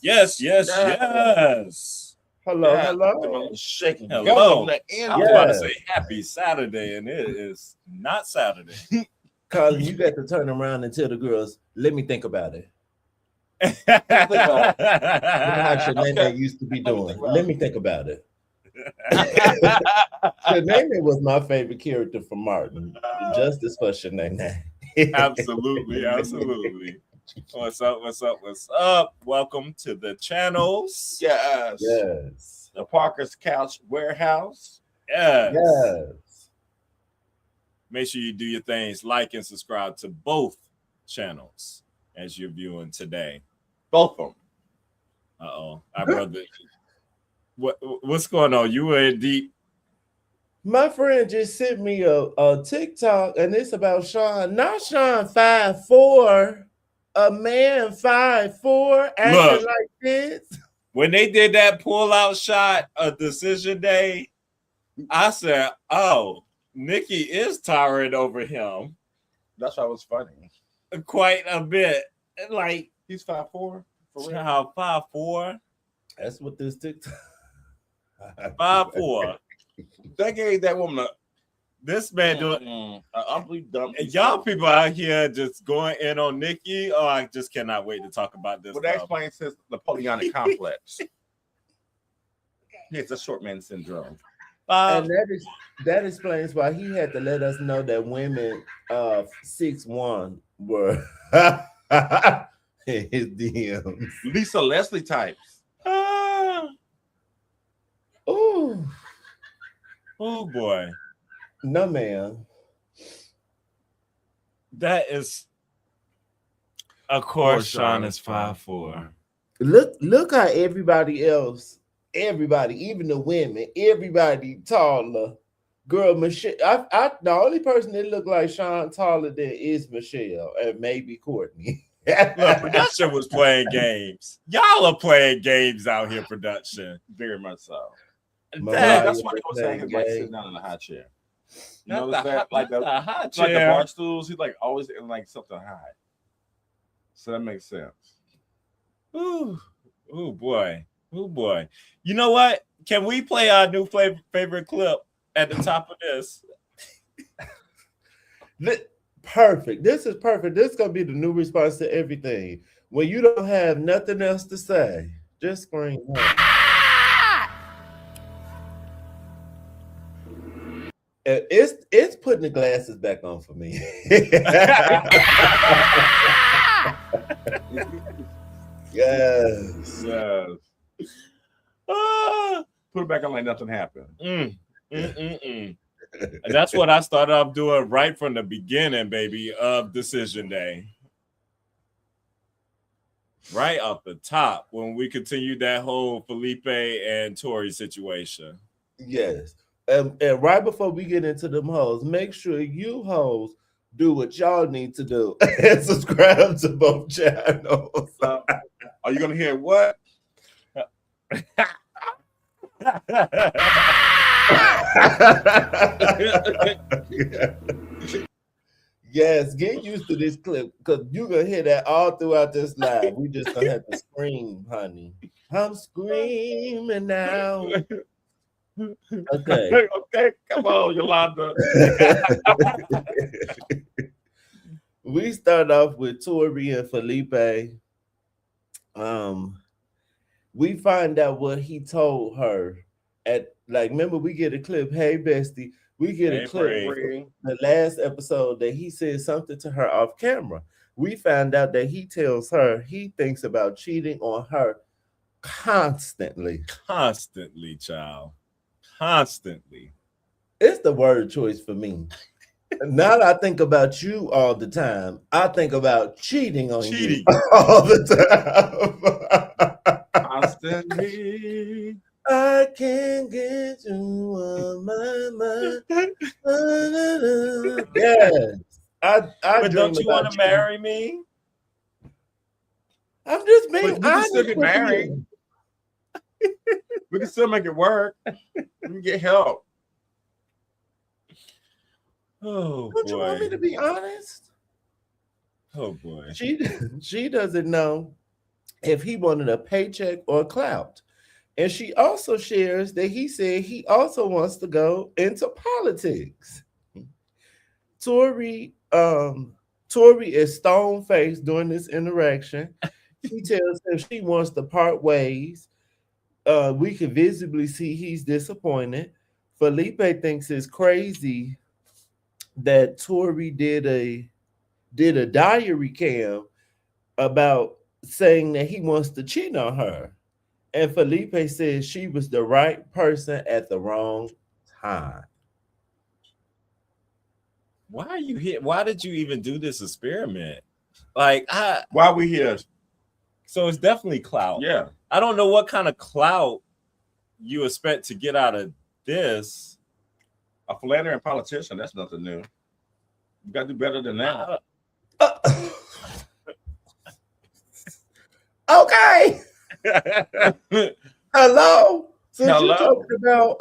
Yes, yes, Yeah. yes. Hello, Yeah, hello. shaking. Go Hello. the end. I was about to Yes. say happy Saturday, and it is not Saturday. Colin, you got to turn around and tell the girls, let me think about it. Think about You know how Okay. Shanae used to be Let me doing. think about Let me think about it. Shanae was my favorite character from Martin. Justice for Shanae. Absolutely, absolutely. What's up? What's up? What's up? Welcome to the channels. Yes. Yes. The Parker's Couch Warehouse. Yes. Yes. Make sure you do your things, like and subscribe to both channels as you're viewing today. Both of them. Our brother. What's going on? You were deep. My friend just sent me a TikTok and it's about Sean. Not Sean 5'4", a man 5'4", acting Look, like this. when they did that pull out shot of decision day, I said, "Oh, Nikki is towering over him That's why it was funny. quite a bit." Like He's 5'4". For real. child 5'4", That's what this TikTok. 5'4". They gave that woman This man doing. an ugly dumb. And y'all people out here just going in on Nikki. Oh, I just cannot wait to talk about this. Well, that explains his Napoleonic complex. It's a short man syndrome. And that explains why he had to let us know that women 6'1" were his DMs. Lisa Leslie types. Oh, oh boy, no, man. that is. Of course, Sean is 5'4". Look how everybody, even the women, everybody taller. Girl, Michelle, the only person that look like Sean taller than is Michelle and maybe Courtney. Look, production was playing games. Y'all are playing games out here, production. Very much so. Mariah That's why he was saying he's like game. sitting down in a high chair. You Not notice the, that? Like the hot like the chair. bar stools, he's like always in like something high. So that makes sense. Ooh, oh boy, oh boy. You know what? Can we play our new favorite clip at the top of this? Perfect. This is perfect. This is gonna be the new response to everything. When you don't have nothing else to say, just scream. It's putting the glasses back on for me. Yes. Yes. Put it back on like nothing happened. And that's what I started off doing right from the beginning, baby, of Decision Day. Right off the top when we continued that whole Felipe and Tori situation. Yes. And right before we get into them hoes, make sure you hoes do what y'all need to do and subscribe to both channels. Are you gonna hear what? Yes, get used to this clip because you're gonna hear that all throughout this live. We just gonna have to scream, honey. I'm screaming now. Okay. Okay, come on, Yolanda. We start off with Tori and Felipe. We find out what he told her at, like, remember we get a clip, hey bestie, we get a clip from the last episode that he said something to her off camera. We found out that he tells her he thinks about cheating on her constantly. Constantly, child. Constantly. It's the word choice for me. Now that I think about you all the time, I think about cheating on you all the time. Constantly. I can't get you on my mind. Yes. But don't you want to marry me? I'm just being honest. We can still get married. We can still make it work. We can get help. Oh, don't boy. You want me to be honest? Oh boy. She doesn't know if he wanted a paycheck or clout. And she also shares that he said he also wants to go into politics. Tori, Tori is stone faced during this interaction. She tells him she wants to part ways. We can visibly see he's disappointed. Felipe thinks it's crazy that Tori did a diary cam about saying that he wants to cheat on her. And Felipe says she was the right person at the wrong time. Why are you here? Why did you even do this experiment? Like, Why are we here? so it's definitely clout. Yeah. I don't know what kind of clout you expect to get out of this. A philandering politician, that's nothing new. You got to do better than that. Okay. Hello. Since Hello. you're talking about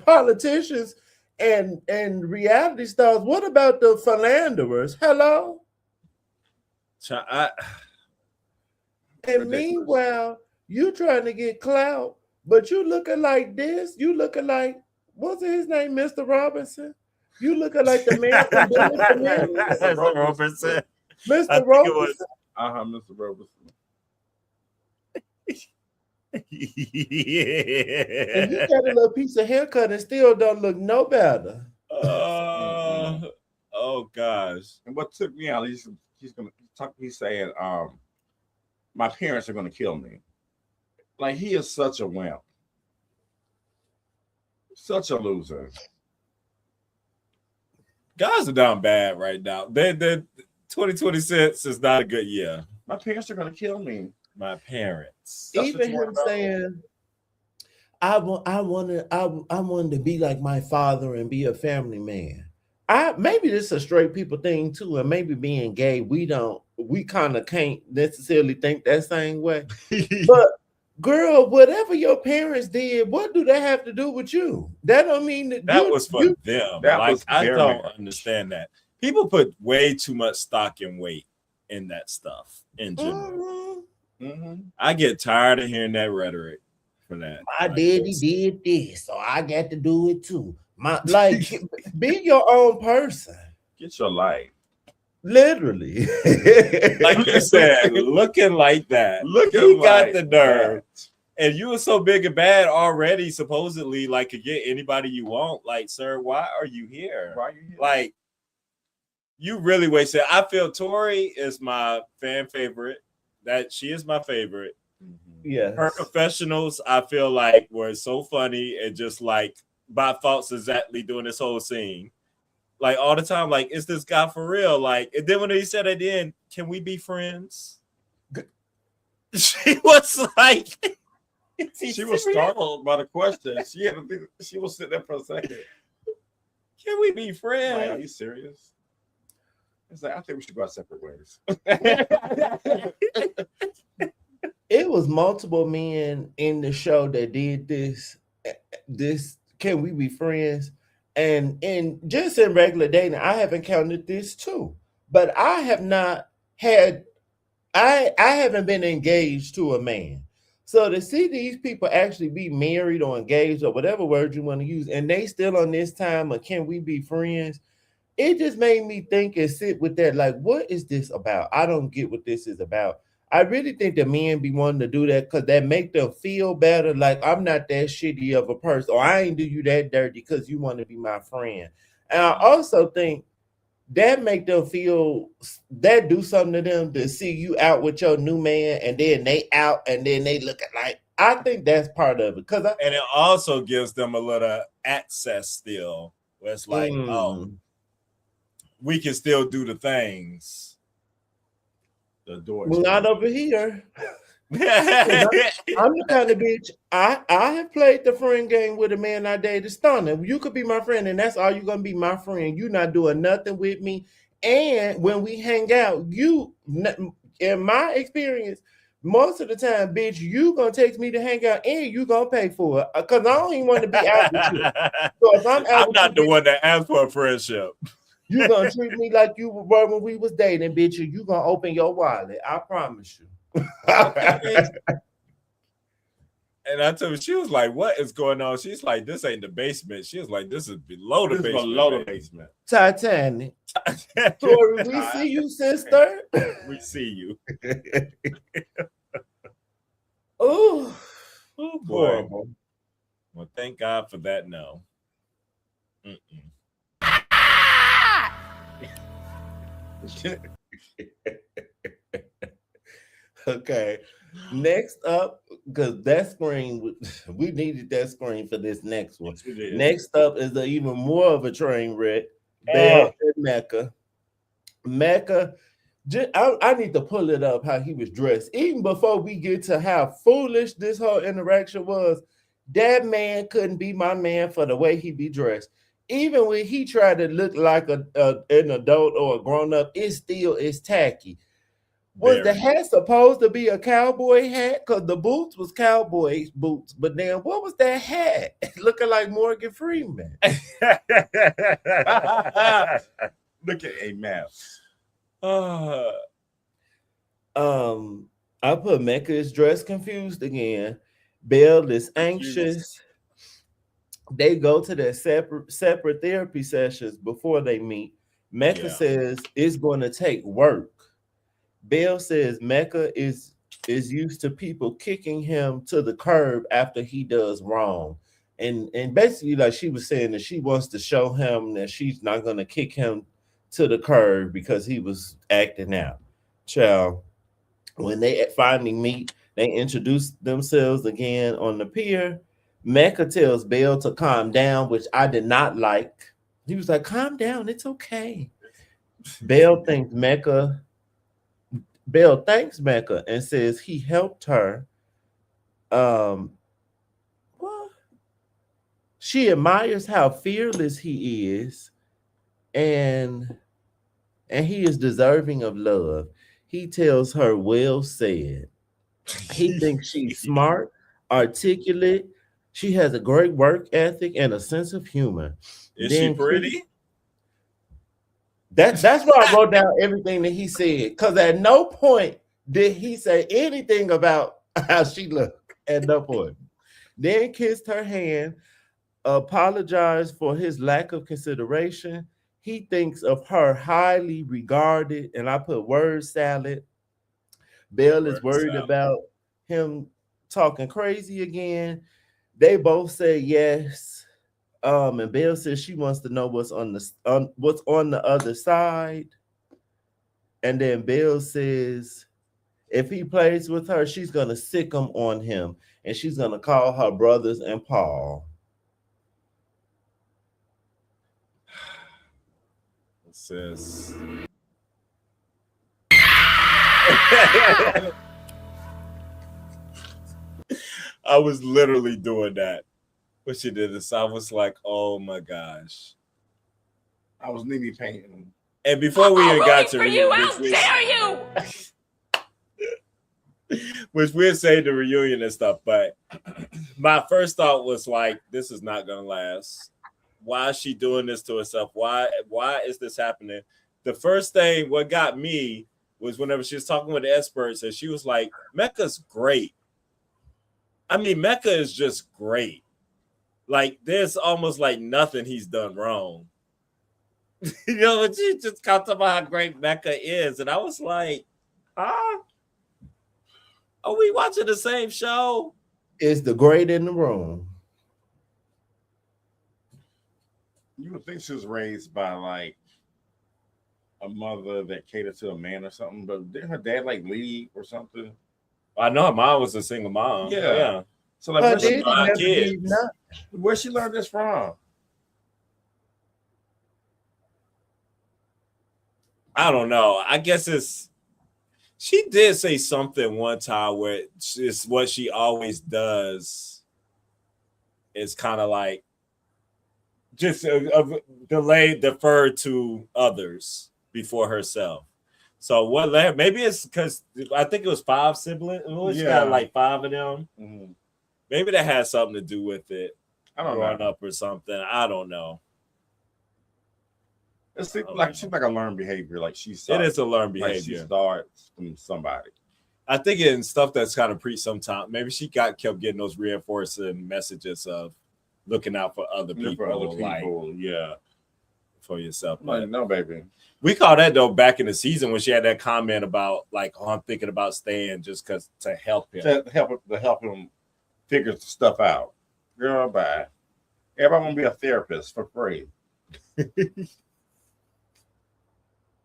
politicians and reality stars, what about the philanderers? Hello. And meanwhile, you trying to get clout, but you looking like this. You looking like, what's his name, Mr. Robinson? You looking like the man from Mr. Robinson. Mr. Robinson. Mr. Robinson. Yeah. And you got a little piece of haircut and still don't look no better. Oh gosh. And what took me out, he's saying, my parents are gonna kill me. Like, he is such a wimp. Such a loser. Guys are down bad right now. They 2026 is not a good year. My parents are gonna kill me. My parents. That's Even him saying, I wanted to be like my father and be a family man. Maybe this is a straight people thing too, and maybe being gay, we kind of can't necessarily think that same way. But girl, whatever your parents did, what do they have to do with you? That don't mean that was for them. I don't understand that. People put way too much stock and weight in that stuff in general. Mm-hmm. I get tired of hearing that rhetoric for that. My daddy did this, so I got to do it too. Be your own person. Get your life. Literally. Like you said, looking like that. He got the nerve. And you were so big and bad already, supposedly, like, could get anybody you want. Like, sir, why are you here? Why are you here? Like, you really wasted. I feel Tori is my fan favorite. That she is my favorite. Yeah. Her confessionals, I feel like, were so funny and just like by thoughts exactly doing this whole scene. Like all the time, like, is this guy for real? Like, and then when he said at the end, can we be friends? She was like, she was startled by the question. She was sitting there for a second. Can we be friends? Like, are you serious? It's like, I think we should go our separate ways. It was multiple men in the show that did this. Can we be friends? And just in regular dating, I have encountered this too. But I have not had. I haven't been engaged to a man. So to see these people actually be married or engaged or whatever word you want to use, and they still on this time of can we be friends? It just made me think and sit with that. Like, what is this about? I don't get what this is about. I really think the men be wanting to do that because that make them feel better. Like, I'm not that shitty of a person, or I ain't do you that dirty because you want to be my friend. And I also think that make them feel, that do something to them to see you out with your new man and then they out and then they looking like, I think that's part of it. And it also gives them a little access still. Where it's like, oh, we can still do the things. The door. Well, not over here. I'm the kind of bitch. I have played the friend game with a man I dated, Stunner. You could be my friend, and that's all you're gonna be, my friend. You're not doing nothing with me. And when we hang out, you, in my experience, most of the time, bitch, you gonna text me to hang out, and you gonna pay for it because I don't even want to be out with you. So if I'm not the one that asked for a friendship. You gonna treat me like you were when we was dating, bitch. You gonna open your wallet. I promise you. Okay. And I told her, she was like, "What is going on?" She's like, "This ain't the basement." She was like, "This is below the basement." Below the basement. Titanic. Tori, we see you, sister. We see you. Oh, boy. horrible. Well, thank God for that. No. Okay. Next up, because that screen, we needed that screen for this next one. Next up is even more of a train wreck. Bell and Mecca. Mecca, I need to pull it up how he was dressed. Even before we get to how foolish this whole interaction was, that man couldn't be my man for the way he be dressed. Even when he tried to look like an adult or a grown-up, it still is tacky. Was the hat supposed to be a cowboy hat? Because the boots was cowboy boots. But then what was that hat? Looking like Morgan Freeman. Look at a mess. I put Mecca is dressed confused again. Belle is anxious. They go to their separate therapy sessions before they meet. Mecca says it's going to take work. Belle says Mecca is used to people kicking him to the curb after he does wrong. And basically, like she was saying, that she wants to show him that she's not going to kick him to the curb because he was acting out. Child, when they finally meet, they introduce themselves again on the pier. Mecca tells Belle to calm down, which I did not like. He was like, calm down, it's okay. Belle thanks Mecca and says he helped her. What? She admires how fearless he is, and he is deserving of love. He tells her, well said. He thinks she's smart, articulate. She has a great work ethic and a sense of humor. Is she pretty? That's why I wrote down everything that he said. Because at no point did he say anything about how she looked. At no point. Then kissed her hand, apologized for his lack of consideration. He thinks of her highly regarded, and I put word salad. Belle is worried about him talking crazy again. They both say yes. And Belle says she wants to know what's on the other side. And then Belle says if he plays with her, she's gonna sick him on him, and she's gonna call her brothers and Paul. It says I was literally doing that. When she did this, I was like, oh my gosh. I was nearly painting. And before we even got to how dare you? Which we'll say the reunion and stuff, but my first thought was like, this is not gonna last. Why is she doing this to herself? Why is this happening? The first thing what got me was whenever she was talking with the experts, and she was like, Mecca's great. I mean, Mecca is just great. Like, there's almost like nothing he's done wrong. You know, she just talked about how great Mecca is. And I was like, are we watching the same show? Is the great in the room? You would think she was raised by like a mother that catered to a man or something, but didn't her dad like leave or something? I know her mom was a single mom. Yeah. So like, where she learned this from? I don't know. I guess she did say something one time where it's what she always does. It's kind of like just deferred to others before herself. So what? Maybe it's because I think it was 5 siblings. She got like 5 of them. Mm-hmm. Maybe that has something to do with it. I don't growing know. up or something. I don't know. It's like she's like a learned behavior. Like it is a learned behavior. Like she starts from somebody. I think in stuff that's kind of preached sometimes, maybe she kept getting those reinforcing messages of looking out for other people, For other like people, yeah. for yourself. Like, no, baby. We call that though back in the season when she had that comment about like, oh, I'm thinking about staying just because to help him. To help him figure stuff out. Girl, bye. Everybody want to be a therapist for free.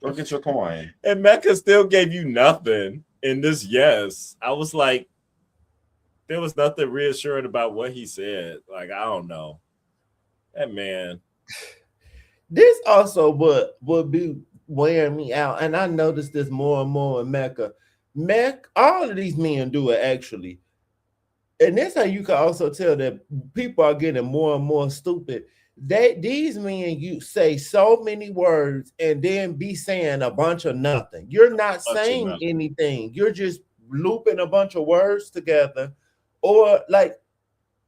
Go get your coin. And Mecca still gave you nothing in this yes. I was like, there was nothing reassuring about what he said. Like, I don't know. That man. This also would be wearing me out. And I noticed this more and more in Mecca. All of these men do it actually. And that's how you can also tell that people are getting more and more stupid. These men, you say so many words and then be saying a bunch of nothing. You're not saying anything. You're just looping a bunch of words together, or like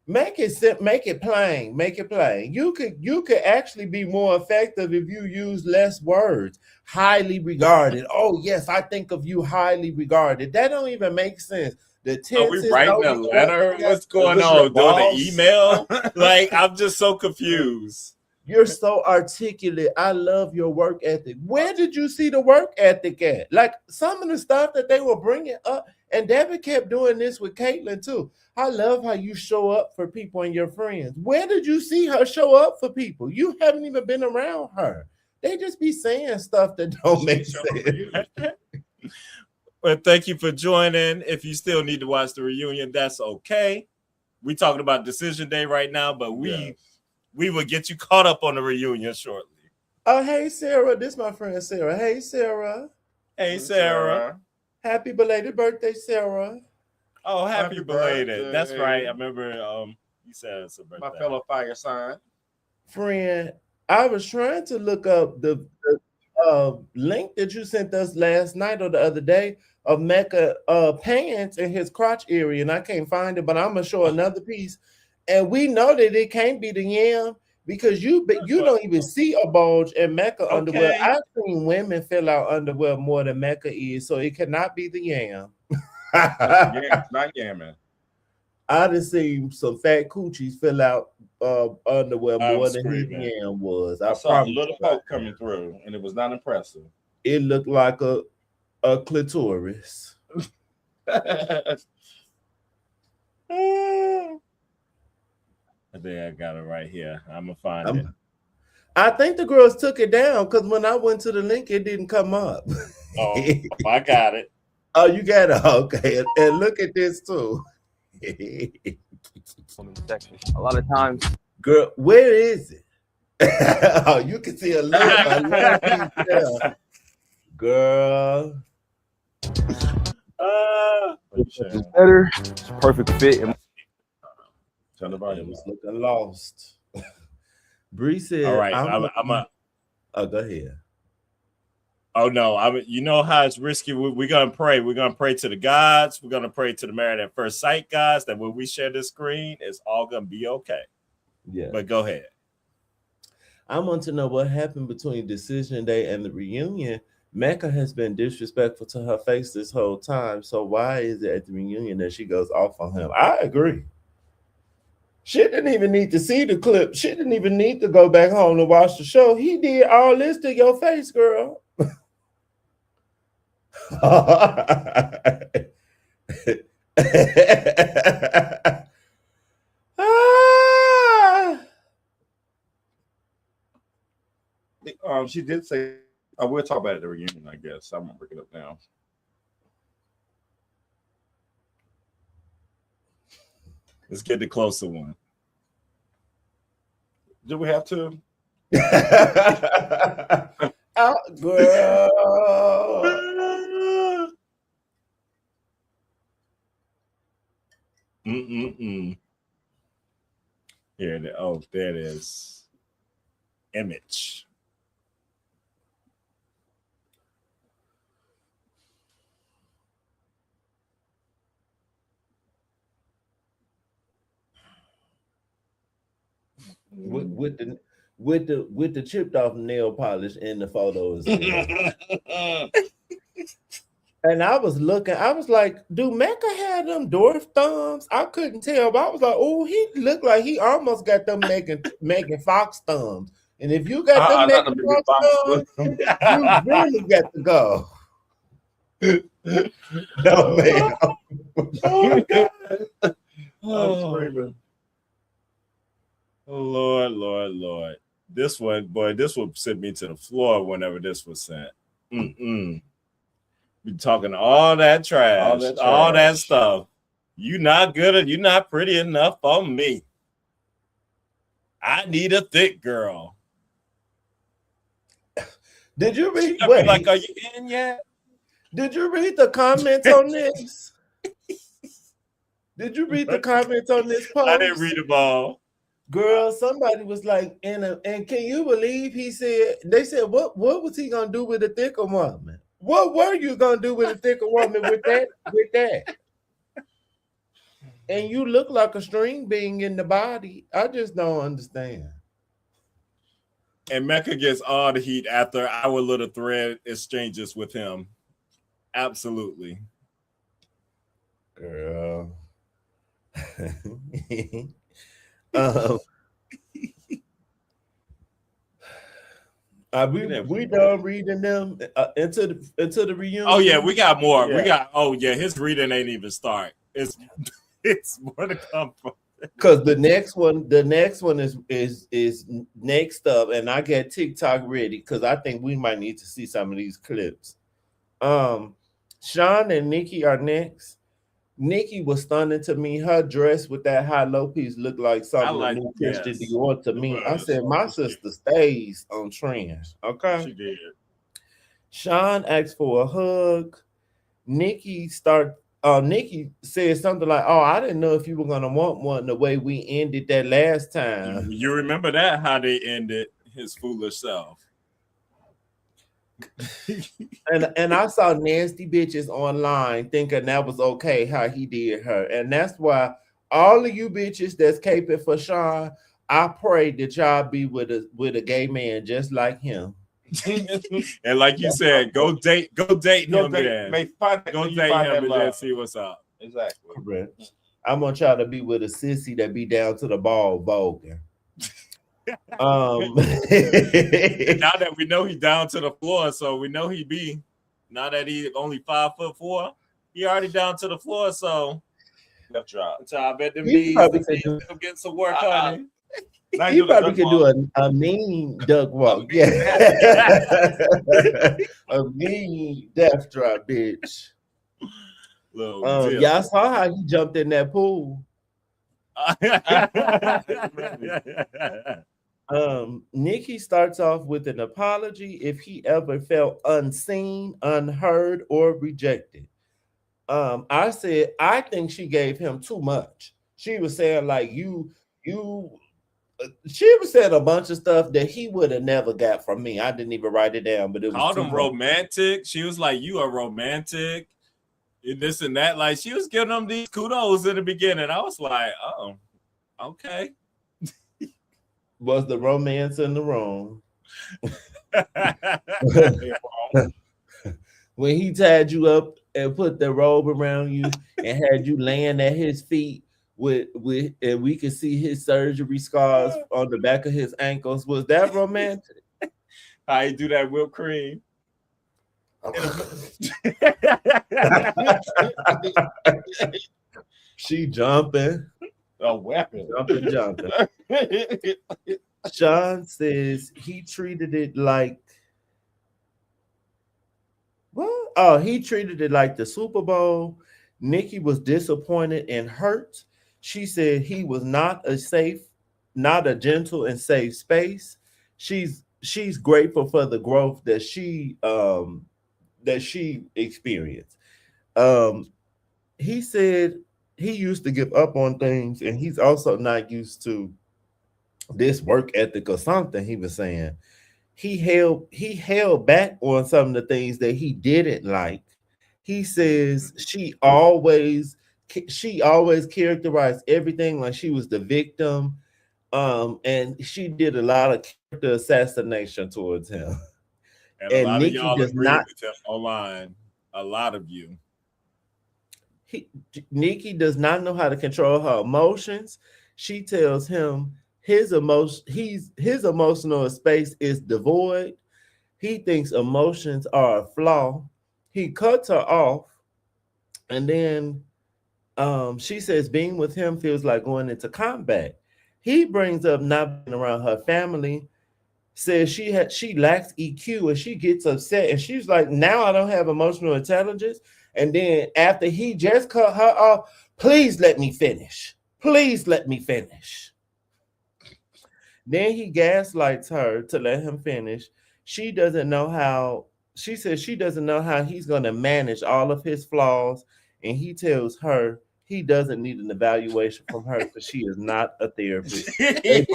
make it plain. You could actually be more effective if you use less words. Highly regarded. Oh yes, I think of you highly regarded. That don't even make sense. The Are we writing a letter? What's going on? Doing an email? Like, I'm just so confused. You're so articulate. I love your work ethic. Where did you see the work ethic at? Like some of the stuff that they were bringing up, and Debbie kept doing this with Caitlyn too. I love how you show up for people and your friends. Where did you see her show up for people? You haven't even been around her. They just be saying stuff that don't make sense. Well, thank you for joining. If you still need to watch the reunion, that's okay. We're talking about Decision Day right now, but we will get you caught up on the reunion shortly. Oh, hey, Sarah. This is my friend Sarah. Hey, Sarah. Hey, Sarah. Happy belated birthday, Sarah. Oh, happy belated. Birthday. That's right. I remember you said it's a birthday. My fellow fire sign. Friend, I was trying to look up the link that you sent us last night or the other day of Mecca pants in his crotch area, and I can't find it, but I'm gonna show another piece. And we know that it can't be the yam because you don't even see a bulge in Mecca underwear. I've seen women fill out underwear more than Mecca is, so it cannot be the yam. Yeah, it's not yamming. I done seen some fat coochies fill out underwear more than his yam was. I saw a little poke coming through, and it was not impressive. It looked like a clitoris. I think I got it right here. I'm gonna find it. I think the girls took it down because when I went to the link, it didn't come up. Oh, I got it. Oh, you got it. Okay, and look at this too. A lot of times, girl, where is it? Oh, you can see a little. Girl, it's better. It's a perfect fit. Tell about it was looking lost. Bree said, "All right, I'm oh, go ahead." Oh no, you know how it's risky. We're gonna pray. We're gonna pray to the gods. We're gonna pray to the Married at First Sight guys that when we share this screen, it's all gonna be okay. Yeah, but go ahead. I want to know what happened between Decision Day and the reunion. Mecca has been disrespectful to her face this whole time. So why is it at the reunion that she goes off on him? I agree. She didn't even need to see the clip. She didn't even need to go back home to watch the show. He did all this to your face, girl. She did say, we'll talk about it at the reunion, I guess. I'm gonna bring it up now. Let's get the closer one. Do we have to? Oh, girl. Here it is. Oh, there it is. Image. With the chipped off nail polish in the photos. And I was looking, I was like, do Mecca have them dwarf thumbs? I couldn't tell, but I was like, oh, he looked like he almost got them Megan Fox thumbs. And if you got them Not Megan the Megan Fox Fox thumbs, thumbs. you really got to go. No, man. Oh God. I'm Oh, screaming. Lord. This one sent me to the floor whenever this was sent. Be talking all that trash, all that stuff. You not good, you not pretty enough for me. I need a thick girl. Did you read? Wait, like, are you in yet? Did you read the comments on this? Did you read the comments on this post? I didn't read them all. Girl, somebody was like, and can you believe they said, what was he gonna do with a thicker woman? What were you gonna do with a thicker woman with that? And you look like a string being in the body. I just don't understand. And Mecca gets all the heat after our little thread exchanges with him. Absolutely. Girl. We done reading them into the reunion. Oh yeah, we got more. Yeah. His reading ain't even start. It's more to come from. Because the next one is next up, and I got TikTok ready because I think we might need to see some of these clips. Sean and Nikki are next. Nikki was stunning to me. Her dress with that high low piece looked like something that new Christian Dior to me. I said, my sister stays on trend. Okay. She did. Sean asked for a hug. Nikki said something like, oh, I didn't know if you were going to want one the way we ended that last time. You remember that, how they ended his foolish self. and I saw nasty bitches online thinking that was okay how he did her. And that's why all of you bitches that's caping for Sean, I pray that y'all be with a gay man just like him. And like you said, go date him then. Go date him and then see what's up. Exactly. Correct. I'm gonna try to be with a sissy that be down to the ball voguing. Now that we know he's down to the floor, so we know he be. Now that he only 5'4", he already down to the floor. So left drop. So I bet them bees still getting some work, honey. He probably could do a mean duck walk. Yeah. A mean death drop, bitch. Y'all saw how he jumped in that pool. Nikki starts off with an apology if he ever felt unseen, unheard, or rejected. I said, I think she gave him too much. She was saying like she was saying a bunch of stuff that he would have never got from me. I didn't even write it down, but it was called him romantic. She was like, you are romantic. And this and that. Like, she was giving him these kudos in the beginning. I was like, oh, okay. Was the romance in the wrong? When he tied you up and put the robe around you and had you laying at his feet with and we could see his surgery scars on the back of his ankles, was that romantic? How you do that whipped cream? She jumping. A weapon. Jumping. Sean says he treated it like what? Oh, he treated it like the Super Bowl. Nikki was disappointed and hurt. She said he was not a gentle and safe space. She's grateful for the growth that she experienced. He said he used to give up on things, and he's also not used to this work ethic or something. He was saying he held back on some of the things that he didn't like. He says she always characterized everything like she was the victim, and she did a lot of character assassination towards him. And a lot Nikki of y'all agree with him online. A lot of you. Nikki does not know how to control her emotions. She tells him his emotional space is devoid. He thinks emotions are a flaw. He cuts her off, and then she says being with him feels like going into combat. He brings up not being around her family, says she lacks EQ, and she gets upset, and she's like, now I don't have emotional intelligence. And then after he just cut her off, please let me finish. Please let me finish. Then he gaslights her to let him finish. She doesn't know how. She says she doesn't know how he's going to manage all of his flaws, and he tells her he doesn't need an evaluation from her because she is not a therapist. They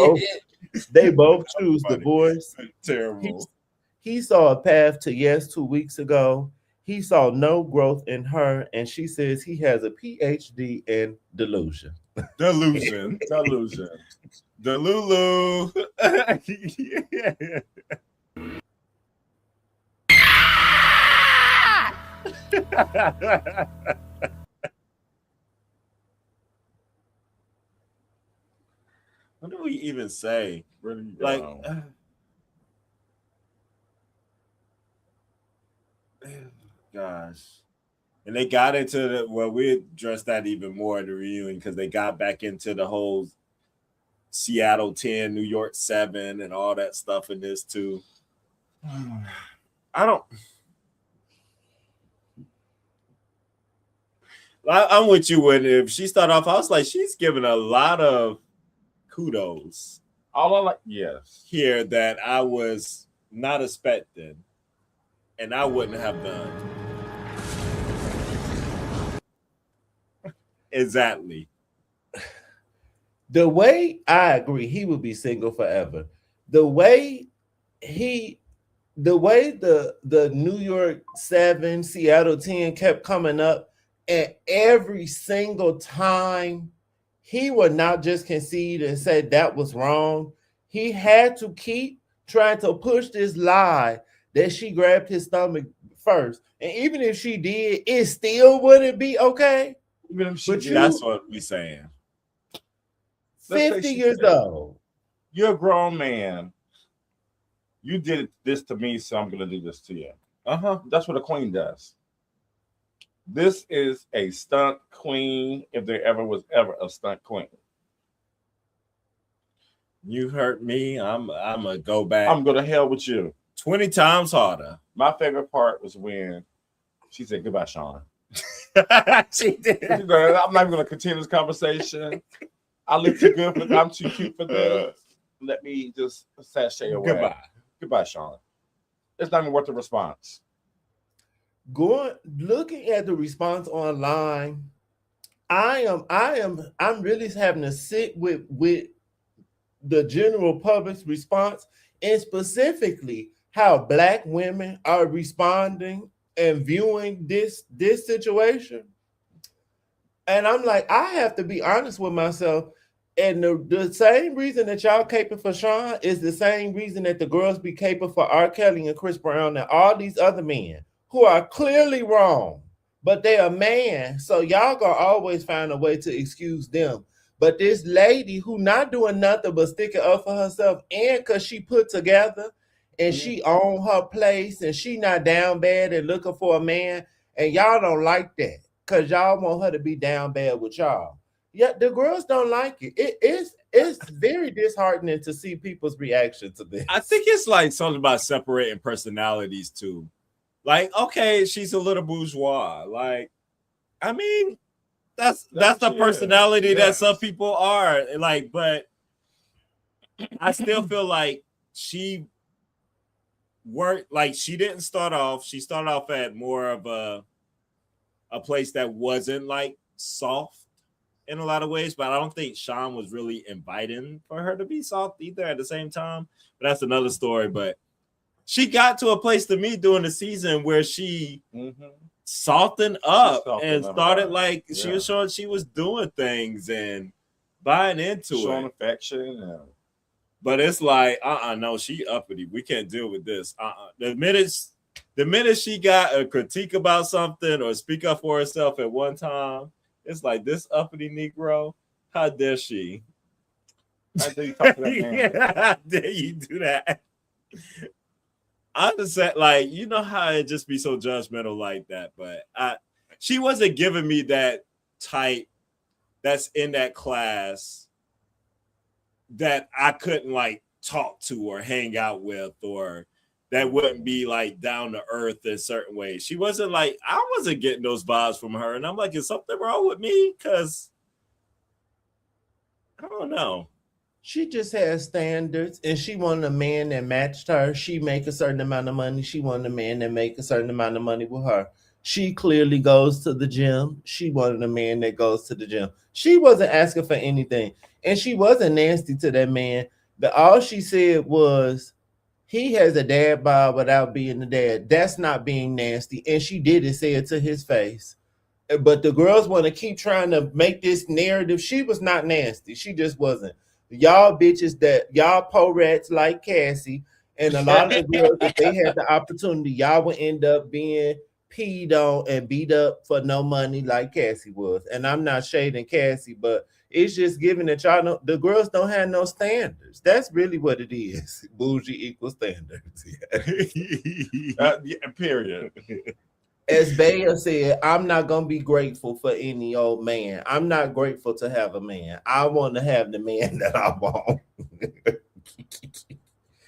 both choose divorce. Terrible. He saw a path to yes 2 weeks ago. He saw no growth in her, and she says he has a PhD in delusion. Delusion. Delulu. What do we even say? Where do you Like, go? gosh. And they got into the, well, we addressed that even more in the reunion because they got back into the whole Seattle 10, New York 7, and all that stuff in this too. I'm with you when if she started off, I was like, she's giving a lot of kudos. All I like, yes. Here that I was not expecting, and I wouldn't have done. Exactly. The way I agree, he would be single forever. The way the New York 7, Seattle 10 kept coming up, and every single time he would not just concede and say that was wrong. He had to keep trying to push this lie that she grabbed his stomach first. And even if she did, it still wouldn't be okay. Even if she did, That's what we're saying. 50 years old. You're a grown man. You did this to me, so I'm going to do this to you. That's what a queen does. This is a stunt queen, if there ever was ever a stunt queen. You hurt me. I'm gonna go back. I'm going to hell with you. 20 times harder. My favorite part was when she said goodbye, Sean. She did. I'm not even going to continue this conversation. I look too good for. I'm too cute for this. Let me just sashay away. Goodbye, Sean. It's not even worth the response. Looking at the response online, I'm really having to sit with the general public's response, and specifically how Black women are responding and viewing this situation. And I'm like, I have to be honest with myself. And the same reason that y'all caping for Sean is the same reason that the girls be caping for R. Kelly and Chris Brown and all these other men who are clearly wrong, but they are man. So y'all gonna always find a way to excuse them. But this lady who not doing nothing but sticking up for herself, and because she put together and she own her place and she not down bad and looking for a man, and y'all don't like that because y'all want her to be down bad with y'all. Yeah, the girls don't like it. It's very disheartening to see people's reaction to this. I think it's like something about separating personalities too. Like, okay, she's a little bourgeois. Like, I mean, that's the personality that some people are. Like, but I still feel like she worked. Like, she didn't start off. She started off at more of a place that wasn't like soft in a lot of ways, but I don't think Sean was really inviting for her to be soft either at the same time. But that's another story. But she got to a place to me during the season where she softened up and started like she was showing she was doing things and buying into showing it. affection. But it's like, no, she uppity. We can't deal with this. The minute The minute she got a critique about something or speak up for herself at one time, it's like this uppity Negro. How dare she? How dare you talk to that man? How dare you do that? I understand, like, you know how it just be so judgmental like that, but she wasn't giving me that type that's in that class that I couldn't like talk to or hang out with, or that wouldn't be like down to earth in certain ways. She wasn't like, I wasn't getting those vibes from her. And I'm like, is something wrong with me? Because I don't know. She just has standards, and she wanted a man that matched her. She make a certain amount of money. She wanted a man that make a certain amount of money with her. She clearly goes to the gym. She wanted a man that goes to the gym. She wasn't asking for anything, and she wasn't nasty to that man. But all she said was, he has a dad bod without being the dad. That's not being nasty, and she didn't say it to his face. But the girls want to keep trying to make this narrative. She was not nasty. She just wasn't. Y'all bitches that y'all po rats like Cassie, and a lot of the girls, if they had the opportunity, y'all would end up being peed on and beat up for no money like Cassie was. And I'm not shading Cassie, but it's just giving that y'all know the girls don't have no standards. That's really what it is. Bougie equals standards. Period. As Bea said, I'm not gonna be grateful for any old man. I'm not grateful to have a man. I want to have the man that I want.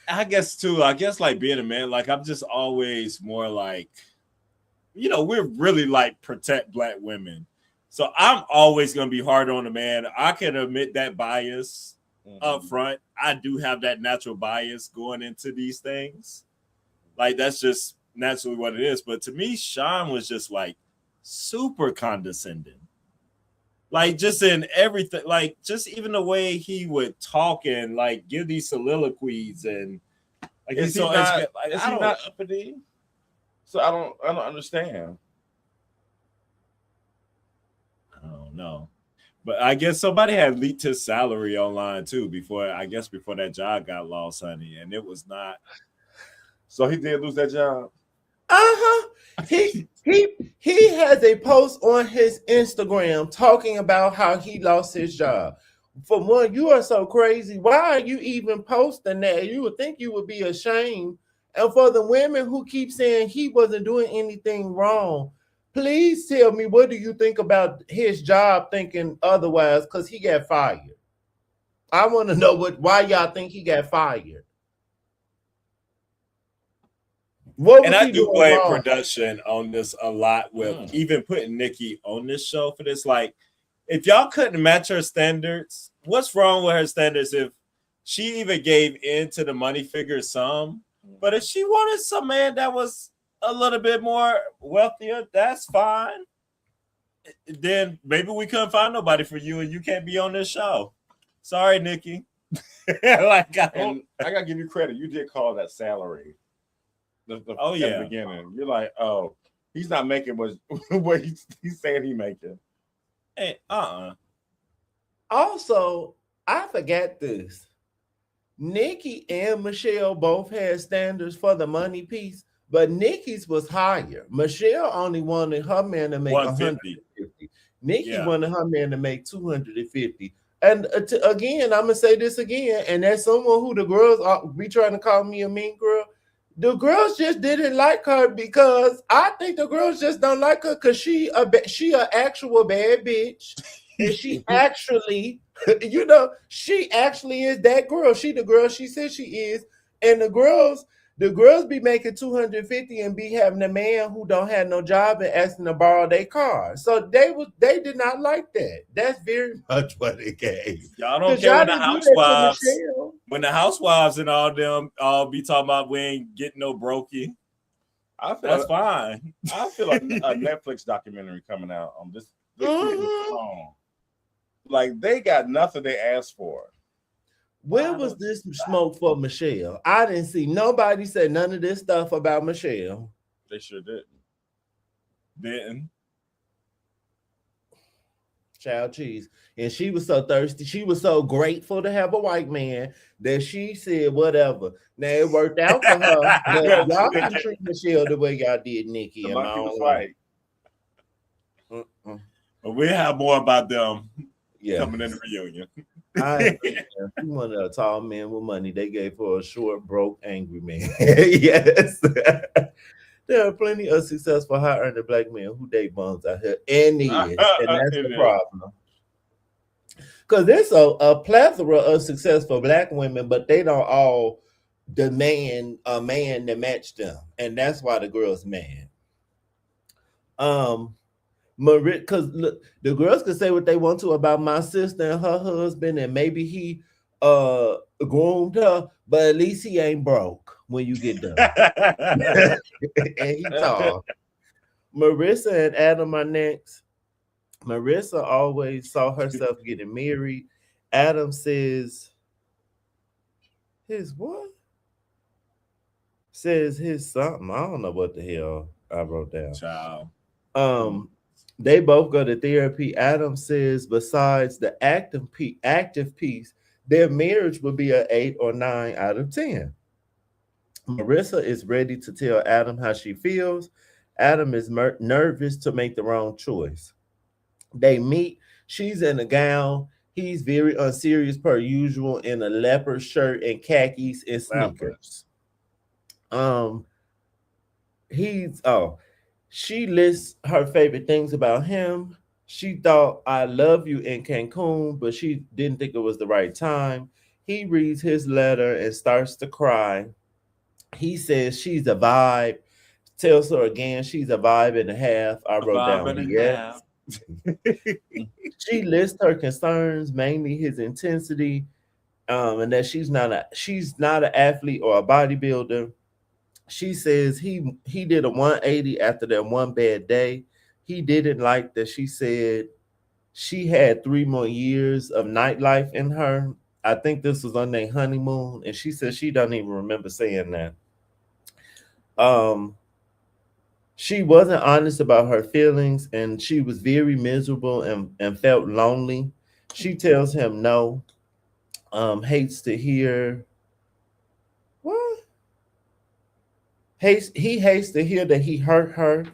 I guess too. I guess like being a man, like I'm just always more like, you know, we're really like protect Black women. So I'm always gonna be hard on a man. I can admit that bias up front. I do have that natural bias going into these things. Like that's just naturally what it is. But to me, Sean was just like super condescending. Like just in everything, like just even the way he would talk and like give these soliloquies and like is he's so not, like, is he not uppity? So I don't understand. I don't know. But I guess somebody had leaked his salary online too before that job got lost, honey. And it was not. So he did lose that job. He has a post on his Instagram talking about how he lost his job. For one, you are so crazy. Why are you even posting that? You would think you would be ashamed. And for the women who keep saying he wasn't doing anything wrong, please tell me, what do you think about his job thinking otherwise? Because he got fired. I want to know why y'all think he got fired. And I do blame production on this a lot with even putting Nikki on this show for this. Like, if y'all couldn't match her standards, what's wrong with her standards if she even gave in to the money figure some? But if she wanted some man that was a little bit more wealthier, that's fine. Then maybe we couldn't find nobody for you and you can't be on this show. Sorry, Nikki. Like, I gotta give you credit. You did call that salary. At the beginning, you're like, oh, he's not making what he's saying he making. Hey, Also, I forgot this. Nikki and Michelle both had standards for the money piece, but Nikki's was higher. Michelle only wanted her man to make 150. Nikki wanted her man to make 250. And again, I'm gonna say this again, and that's someone who the girls be trying to call me a mean girl. The girls just didn't like her because I think the girls just don't like her because she a actual bad bitch. And she actually, she actually is that girl. She the girl she says she is. And the girls be making 250 and be having a man who don't have no job and asking to borrow their car. So they did not like that. That's very much what it gave. Y'all don't care when the housewives and all them all be talking about we ain't getting no brokey. That's fine. I feel like a Netflix documentary coming out on this song. Like they got nothing they asked for. Where was this smoke for Michelle? I didn't see nobody say none of this stuff about Michelle. They sure didn't. Child cheese. And she was so thirsty. She was so grateful to have a white man that she said, whatever. Now it worked out for her, but y'all can treat Michelle the way y'all did Nikki The and my monkey was own right. But we have more about them Yeah. coming in the reunion. I agree. She wanted a tall man with money. They gave her a short, broke, angry man. Yes. There are plenty of successful, high-earning black men who date bums out here. And that's the problem. Because there's a plethora of successful black women, but they don't all demand a man to match them. And that's why the girl's mad. Because look, the girls can say what they want to about my sister and her husband, and maybe he groomed her, but at least he ain't broke when you get done. And he tall. Marissa and Adam are next. Marissa always saw herself getting married. Adam says his what? Says his something. I don't know what the hell I wrote down. Child. They both go to therapy. Adam says besides the active piece, their marriage would be an 8 or 9 out of 10. Marissa is ready to tell Adam how she feels. Adam is nervous to make the wrong choice. They meet. She's in a gown. He's very unserious per usual in a leopard shirt and khakis and sneakers. She lists her favorite things about him. She thought I love you in Cancun, but she didn't think it was the right time. He reads his letter and starts to cry. He says she's a vibe. Tells her again she's a vibe and a half. I wrote down yes. She lists her concerns, mainly his intensity, and that she's not an athlete or a bodybuilder. She says he did a 180 after that one bad day. He didn't like that she said she had 3 more years of nightlife in her. I think this was on their honeymoon, and she said she doesn't even remember saying that. She wasn't honest about her feelings, and she was very miserable and felt lonely. She tells him no. Hates to hear what? He hates to hear that he hurt her.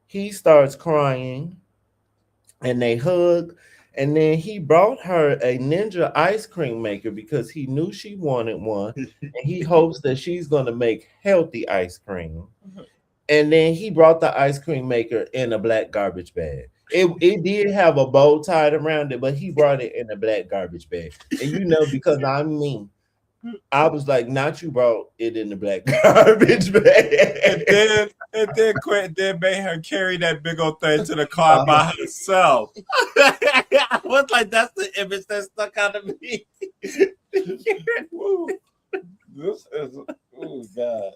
He starts crying, and they hug. And then he brought her a Ninja ice cream maker because he knew she wanted one, and he hopes that she's going to make healthy ice cream. And then he brought the ice cream maker in a black garbage bag. It did have a bow tied around it, but he brought it in a black garbage bag. And because I'm mean, I was like, not you brought it in the black garbage bag. And then Quentin then made her carry that big old thing to the car by herself. I was like, that's the image that stuck out of me. This is, oh God.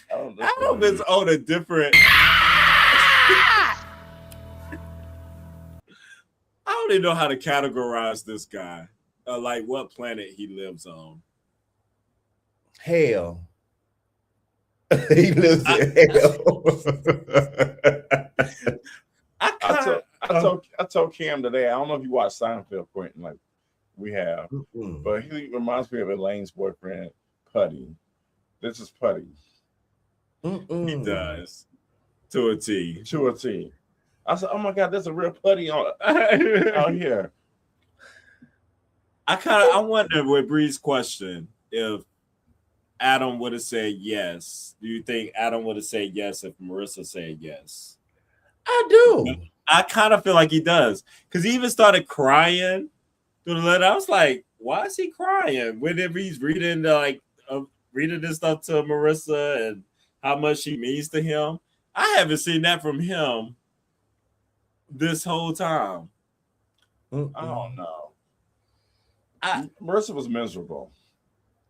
Adam is on a different. I don't even know how to categorize this guy. Like what planet he lives on. Hell. He lives in hell. I told Cam today, I don't know if you watch Seinfeld, Quentin, like we have, but he reminds me of Elaine's boyfriend, Putty. This is Putty. He does. To a T. To a T. I said, oh my God, there's a real Putty out here. I wonder with Bree's question if Adam would have said yes. Do you think Adam would have said yes if Marissa said yes? I do. I kind of feel like he does. Because he even started crying through the letter. I was like, why is he crying? Whenever he's reading reading this stuff to Marissa and how much she means to him. I haven't seen that from him this whole time. I don't know. Marissa was miserable.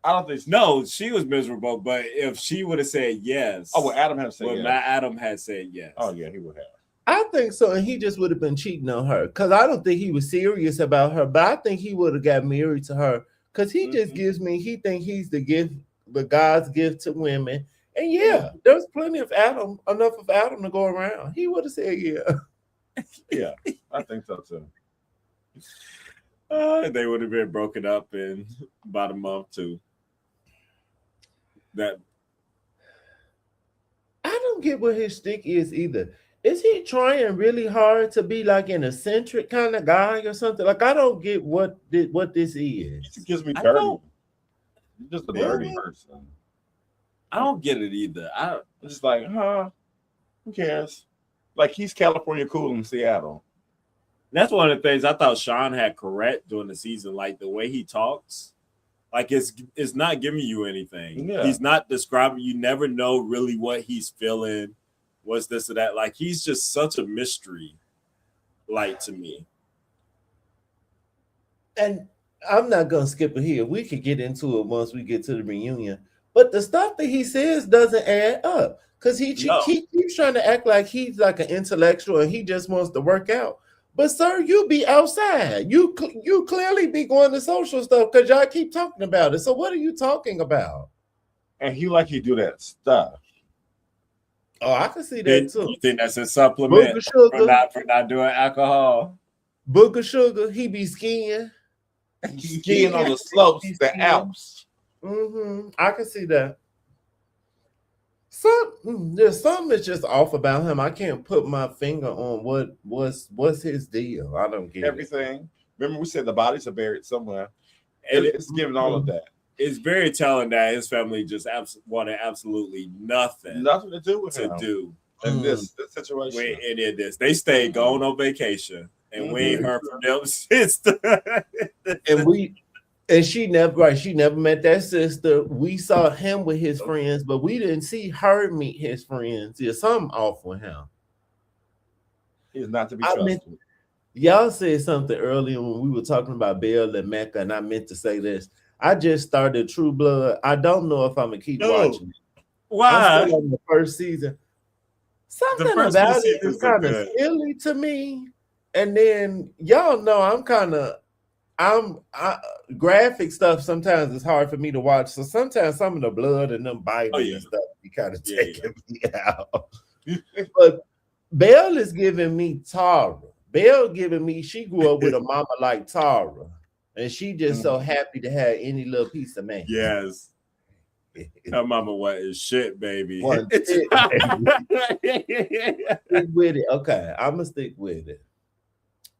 I don't think she was miserable, but if she would have said yes. Oh, well, Adam had said yes. Adam had said yes. Oh, yeah, he would have. I think so, and he just would have been cheating on her because I don't think he was serious about her, but I think he would have got married to her because he just gives me, he think he's the gift, the God's gift to women. And there's plenty of enough of Adam to go around. He would have said yeah. Yeah, I think so too. They would have been broken up in about a month too. That I don't get what his stick is either. Is he trying really hard to be like an eccentric kind of guy or something? Like I don't get what this He is. gives me I dirty. don't- He's just a dirty Mhm. person. I don't get it either. It's just like, who cares? Like he's California cool in Seattle. That's one of the things I thought Sean had correct during the season. Like the way he talks, like it's not giving you anything. Yeah. He's not describing. You never know really what he's feeling. What's this or that? Like he's just such a mystery. Like to me. And I'm not gonna skip it here. We could get into it once we get to the reunion. But the stuff that he says doesn't add up because he keeps trying to act like he's like an intellectual and he just wants to work out. But sir, you be outside. You clearly be going to social stuff because y'all keep talking about it. So what are you talking about? And he do that stuff. Oh, I can see that too. You think that's a supplement Booger sugar, for not doing alcohol? booger sugar. He be skiing. Skiing on the slopes, the Alps. I can see that. There's something that's just off about him. I can't put my finger on what's his deal. I don't get everything. Remember, we said the bodies are buried somewhere. And it's giving all of that. It's very telling that his family just wanted absolutely nothing to do with him. In this situation. When any of this, they stayed gone on vacation, and we ain't heard from them since. And she never met that sister. We saw him with his friends, but we didn't see her meet his friends. There's something off with him. He's not to be trusted. Y'all said something earlier when we were talking about Belle and Mecca, and I meant to say this. I just started True Blood. I don't know if I'm gonna keep watching it. Why? I'm still on the first season. Something about it is kind of silly to me. And then y'all know graphic stuff sometimes it's hard for me to watch. So sometimes some of the blood and them biting and stuff be kind of taking me out. But Belle is giving me Tara. Belle giving me, she grew up with a mama like Tara. And she just so happy to have any little piece of man. Yes. Her mama was shit, baby. Stick with it. Okay, I'm gonna stick with it.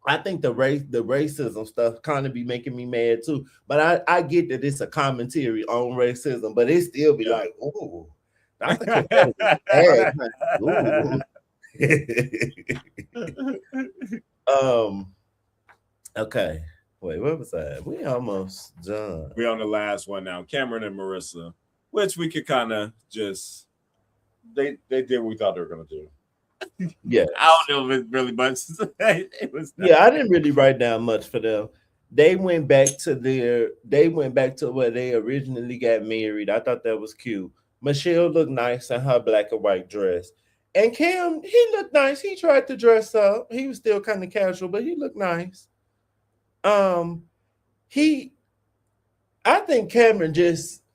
I think the racism stuff kind of be making me mad too. But I get that it's a commentary on racism, but it still be like, oh, that's a okay. Wait, what was that? We almost done. We're on the last one now. Cameron and Marissa, which we could kind of just they did what we thought they were gonna do. Yeah, I don't know if it's really much. It was I didn't really write down much for them. They went back to where they originally got married. I thought that was cute. Michelle looked nice in her black and white dress. And Cam, he looked nice. He tried to dress up. He was still kind of casual, but he looked nice. I think Cameron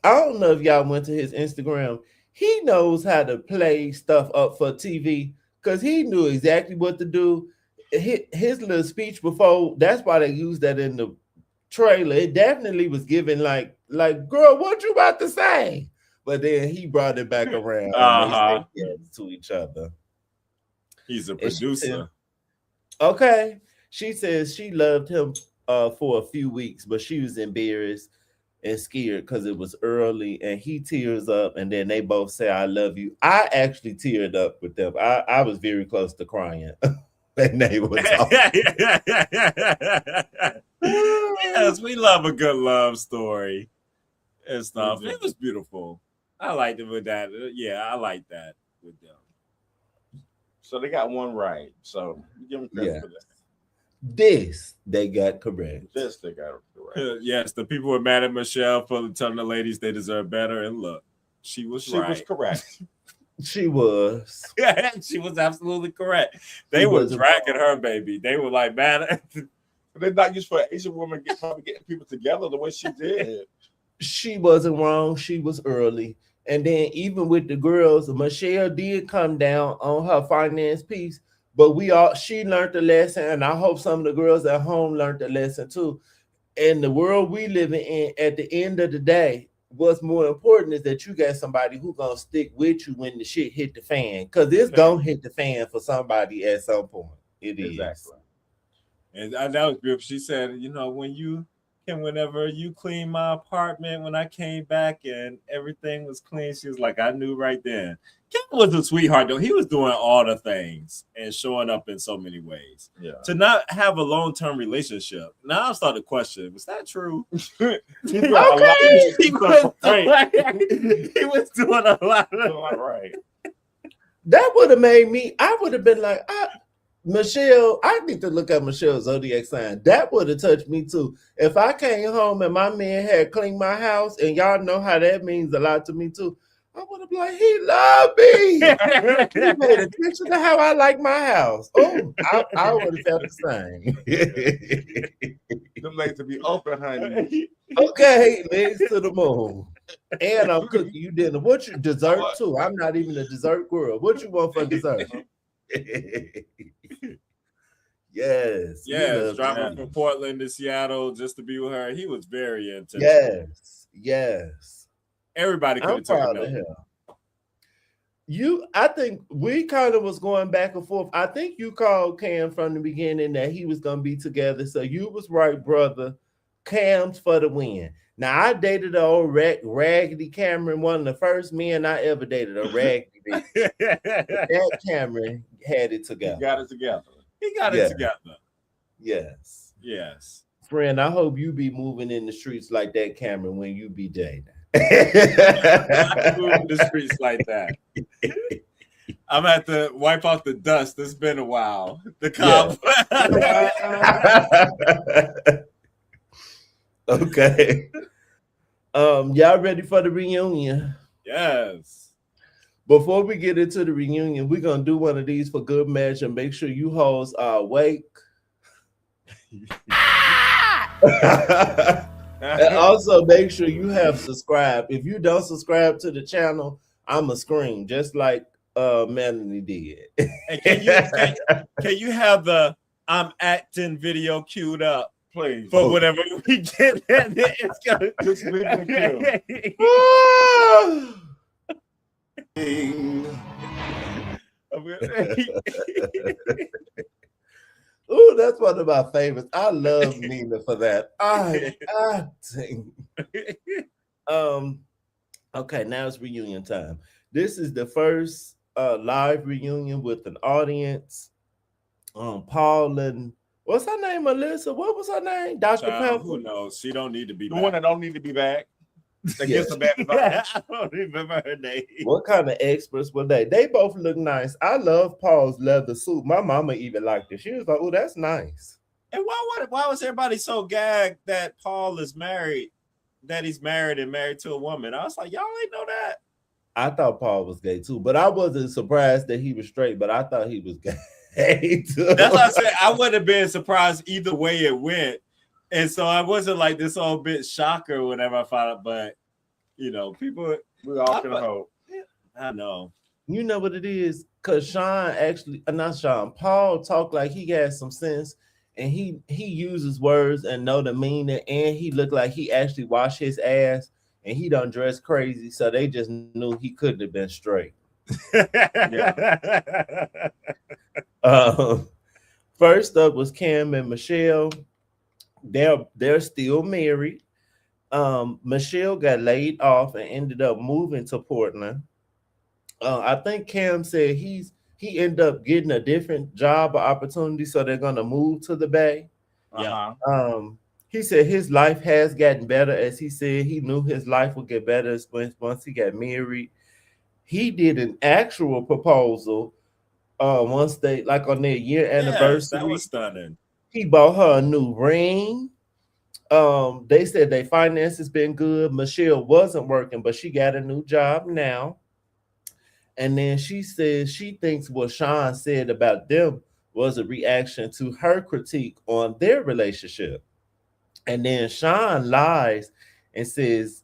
I don't know if y'all went to his Instagram. He knows how to play stuff up for TV because he knew exactly what to do. His little speech before, that's why they used that in the trailer. It definitely was given like, girl, what you about to say? But then he brought it back around and they said yes to each other. He's a producer. Okay. She says she loved him for a few weeks, but she was embarrassed and scared because it was early, and he tears up, and then they both say, I love you. I actually teared up with them. I was very close to crying. And they were talking. Yes, we love a good love story and stuff. Mm-hmm. It was beautiful. I liked it with that. Yeah, I like that with them. So they got one right. So give them credit for that. This they got correct. This they got correct. Yes, the people were mad at Michelle for telling the ladies they deserve better. And look, she was correct. She was. Yeah, she was absolutely correct. They were dragging her, baby. They were like mad. They're not used for an Asian woman getting people together the way she did. She wasn't wrong. She was early. And then even with the girls, Michelle did come down on her finance piece. But she learned the lesson, and I hope some of the girls at home learned the lesson too. In the world we live in, at the end of the day, what's more important is that you got somebody who gonna stick with you when the shit hit the fan, because it's gonna hit the fan for somebody at some point. It is. Exactly. And that was beautiful. She said, whenever you clean my apartment, when I came back and everything was clean, she was like, I knew right then. Kevin was a sweetheart, though. He was doing all the things and showing up in so many ways. Yeah. To not have a long-term relationship. Now I'm starting to question, was that true? Okay. He was doing a lot of right. That would have made me, I would have been like, Michelle, I need to look at Michelle's zodiac sign. That would have touched me too. If I came home and my man had cleaned my house, and y'all know how that means a lot to me too, I would have been like, he loved me. He paid attention to how I like my house. Oh, I would have felt the same. Them legs to be open, honey. Okay, legs to the moon. And I'm cooking you dinner. What you dessert too? I'm not even a dessert girl. What you want for dessert? Yes. Driving from Portland to Seattle just to be with her. He was very intentional. Yes. Everybody could have taken note. I think we kind of was going back and forth. I think you called Cam from the beginning that he was gonna be together. So you was right, brother. Cam's for the win. Now I dated an old Raggedy Cameron, one of the first men I ever dated, a raggedy bitch. That Cameron had it together. He got it together. Yes. Friend, I hope you be moving in the streets like that, Cameron, when you be dating. I'm moving the streets like that. I'm at to wipe off the dust. It's been a while. The cop. Okay. Y'all ready for the reunion? Yes. Before we get into the reunion, we're gonna do one of these for good measure. Make sure you hoes are awake. And also make sure you have subscribed. If you don't subscribe to the channel, I'ma scream just like Melanie did. And can you have the I'm acting video queued up, please? For whenever we get in, it's gonna just leave the Ooh, that's one of my favorites. I love Nina for that. Okay, now it's reunion time. This is the first live reunion with an audience. Paul and what's her name? Melissa. What was her name? Dr. Pepper. Who knows? She don't need to be the back. One that don't need to be back. That Yes. gets a bad advice. I don't remember her name. What kind of experts were they? They both look nice. I love Paul's leather suit. My mama even liked it. She was like, "Oh, that's nice." And why was everybody so gagged that Paul is married? That he's married and married to a woman? I was like, y'all ain't know that. I thought Paul was gay too, but I wasn't surprised that he was straight. But I thought he was gay too. That's what I said. I wouldn't have been surprised either way it went. And so I wasn't like this whole bit shocker whenever I found out, but people, we all can hope. I know. You know what it is? Because Paul talked like he had some sense, and he uses words and know the meaning, and he looked like he actually washed his ass, and he done dressed crazy, so they just knew he couldn't have been straight. First up was Cam and Michelle. They're still married. Michelle got laid off and ended up moving to Portland. I think Cam said he ended up getting a different job or opportunity, so they're gonna move to the Bay. Yeah. He said his life has gotten better. As he said, he knew his life would get better once he got married. He did an actual proposal once they on their year anniversary. That was stunning. He bought her a new ring. They said their finances been good. Michelle wasn't working, but she got a new job now. And then she says she thinks what Sean said about them was a reaction to her critique on their relationship. And then Sean lies and says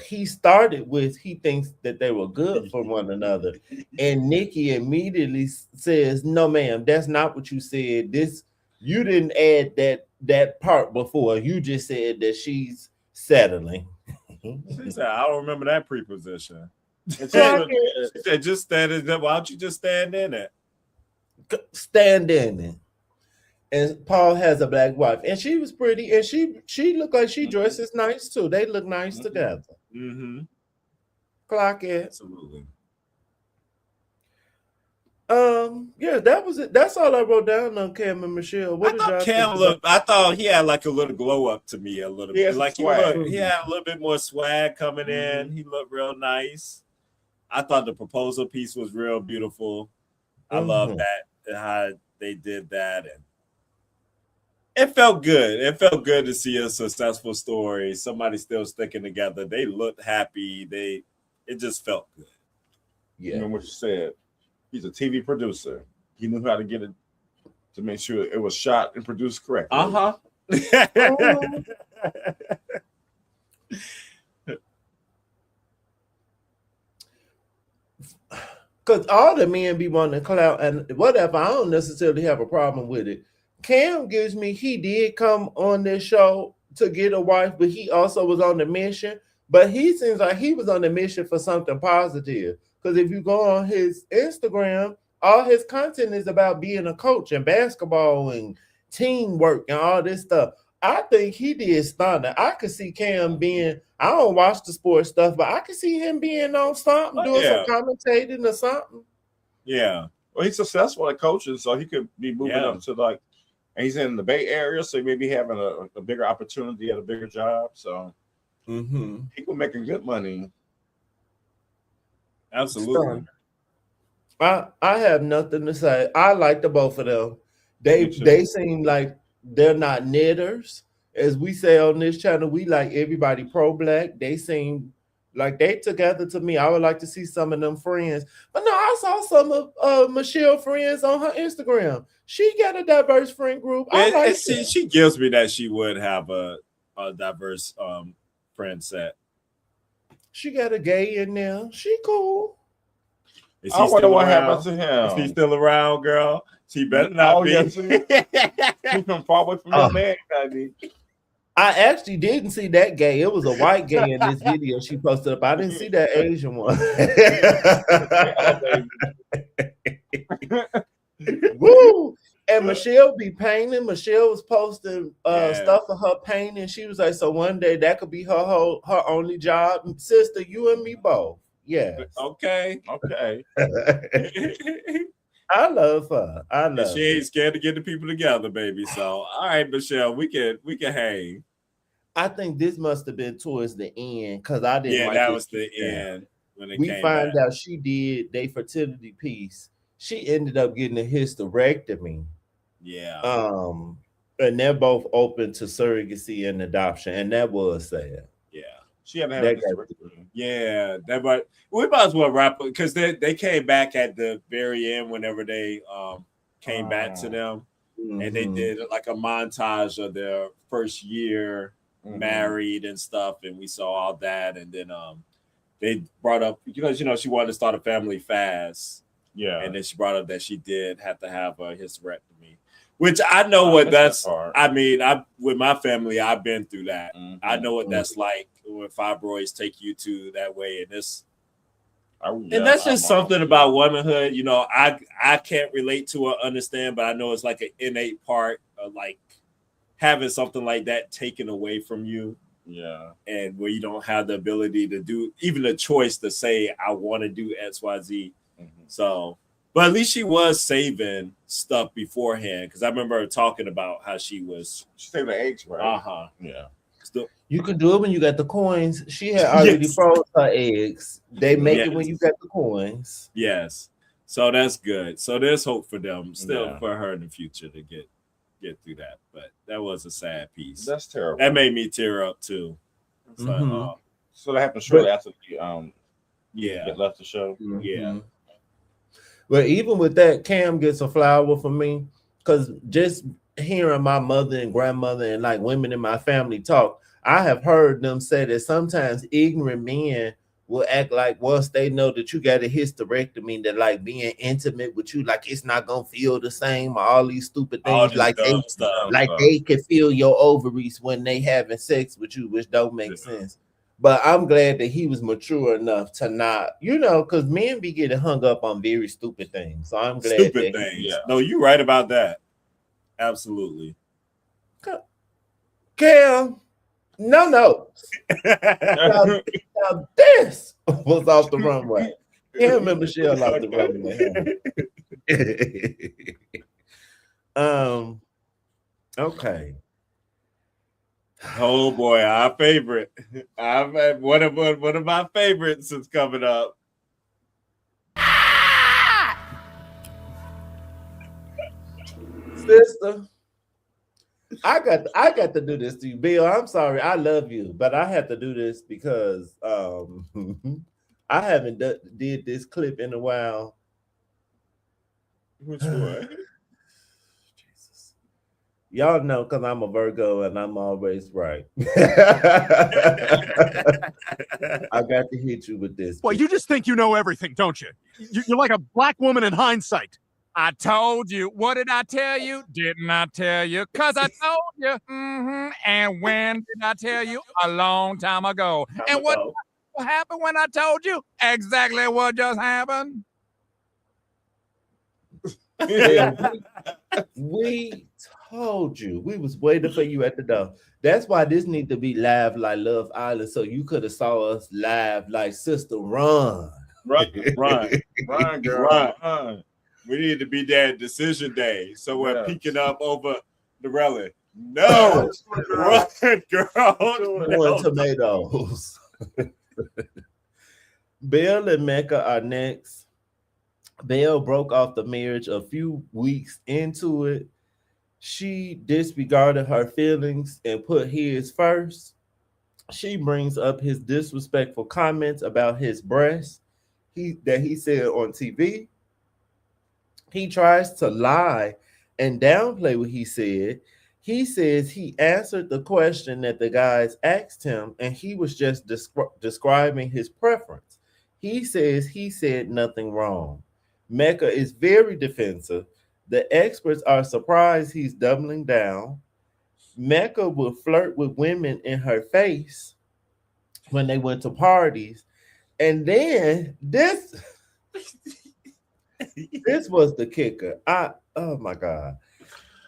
he started with he thinks that they were good for one another, and Nikki immediately says, "No, ma'am, that's not what you said. This you didn't add that part before. You just said that she's settling." She said, "I don't remember that preposition." She Clark said, "Just stand in it. Why don't you just stand in it?" stand in it. And Paul has a black wife, and she was pretty, and she looked like she dresses nice too. They look nice together. Mm-hmm. Clock it. Absolutely. Yeah, that was it. That's all I wrote down on Cam and Michelle. What I did thought y'all Cam think looked. I thought he had like a little glow up to me a little bit. Like he had a little bit more swag coming in. He looked real nice. I thought the proposal piece was real beautiful. I love that how they did that, and it felt good. It felt good to see a successful story. Somebody still sticking together. They looked happy. It just felt good. Yeah. Remember what you said. He's a TV producer. He knew how to get it to make sure it was shot and produced correctly. Because all the men be wanting to clout and whatever. I don't necessarily have a problem with it. Cam gives me he did come on this show to get a wife, but he also was on the mission. But he seems like he was on the mission for something positive. Because if you go on his Instagram, all his content is about being a coach and basketball and teamwork and all this stuff. I think he did stunning. I could see Cam being, I don't watch the sports stuff, but I could see him being on something, doing some commentating or something. Yeah. Well, he's successful at coaching, so he could be moving up to like, and he's in the Bay Area, so he may be having a bigger opportunity at a bigger job. So he could making good money. Absolutely. I have nothing to say. I like the both of them. They seem like they're not knitters. As we say on this channel, we like everybody pro-black. They seem like they together to me. I would like to see some of them friends. But no, I saw some of Michelle friends on her Instagram. She got a diverse friend group. She gives me that she would have a diverse friend set. She got a gay in there. She cool. I wonder what happened to him. Is he still around, girl? He better not be. Yes, he from far away from your man, baby. I actually didn't see that gay. It was a white gay in this video she posted up. I didn't see that Asian one. Woo! And Michelle be painting. Michelle was posting stuff of her painting. She was like, so one day that could be her only job. Sister, you and me both. Yeah. Okay. I love her. She ain't scared to get the people together, baby. So, all right, Michelle, we can hang. I think this must have been towards the end because I didn't. Yeah, that was the end when we find out she did their fertility piece. She ended up getting a hysterectomy. Yeah. And they're both open to surrogacy and adoption, and that was sad. Yeah. She had to have a hysterectomy. Yeah, we might as well wrap up because they came back at the very end whenever they came back to them, and they did like a montage of their first year married and stuff, and we saw all that, and then they brought up because she wanted to start a family fast, and then she brought up that she did have to have a hysterectomy, which I know what that's. I mean, with my family, I've been through that. I know what that's like when fibroids take you to that way, and this. And that's just something about womanhood. I can't relate to or understand, but I know it's like an innate part of like having something like that taken away from you. Yeah. And where you don't have the ability to do even the choice to say, I want to do XYZ. So, but at least she was saving stuff beforehand. Cause I remember her talking about how she saved the eggs, right? Yeah. You can do it when you got the coins. She had already froze her eggs. They make it when you got the coins. Yes. So that's good. So there's hope for them still for her in the future to get through that. But that was a sad piece. That's terrible. That made me tear up too. So that happened shortly after left the show. Yeah. But even with that, Cam gets a flower for me because just hearing my mother and grandmother and like women in my family talk, I have heard them say that sometimes ignorant men will act like once they know that you got a hysterectomy, that like being intimate with you, like it's not gonna feel the same, or all these stupid All things, this like dumb stuff. they can feel your ovaries when they having sex with you, which don't make sense. But I'm glad that he was mature enough to not, because men be getting hung up on very stupid things. So I'm glad Stupid that things. No, you're right about that. Absolutely. Cam, no. Now, this was off the runway. Him and Michelle off the runway. Okay. Oh boy, our favorite. One of my favorites is coming up. Sister, I got to do this to you, Bill. I'm sorry, I love you, but I have to do this because I haven't did this clip in a while. Which one? Jesus, y'all know because I'm a Virgo and I'm always right. I got to hit you with this. Well, you just think you know everything, don't you? You're like a black woman in hindsight. I told you. What did I tell you? Didn't I tell you? Because I told you. And when did I tell you? A long time ago. And what happened when I told you? Exactly what just happened. We told you. We was waiting for you at the door. That's why this need to be live like Love Island, so you could have saw us live like Sister Run. Run, girl, run. We need to be there at decision day, so we're peeking up over the railing. No, run, girl. No tomatoes. Bill and Mecca are next. Bill broke off the marriage a few weeks into it. She disregarded her feelings and put his first. She brings up his disrespectful comments about his breasts that he said on TV. He tries to lie and downplay what he said. He says he answered the question that the guys asked him, and he was just describing his preference. He says he said nothing wrong. Mecca is very defensive. The experts are surprised he's doubling down. Mecca will flirt with women in her face when they went to parties. And then this was the kicker. Oh my God.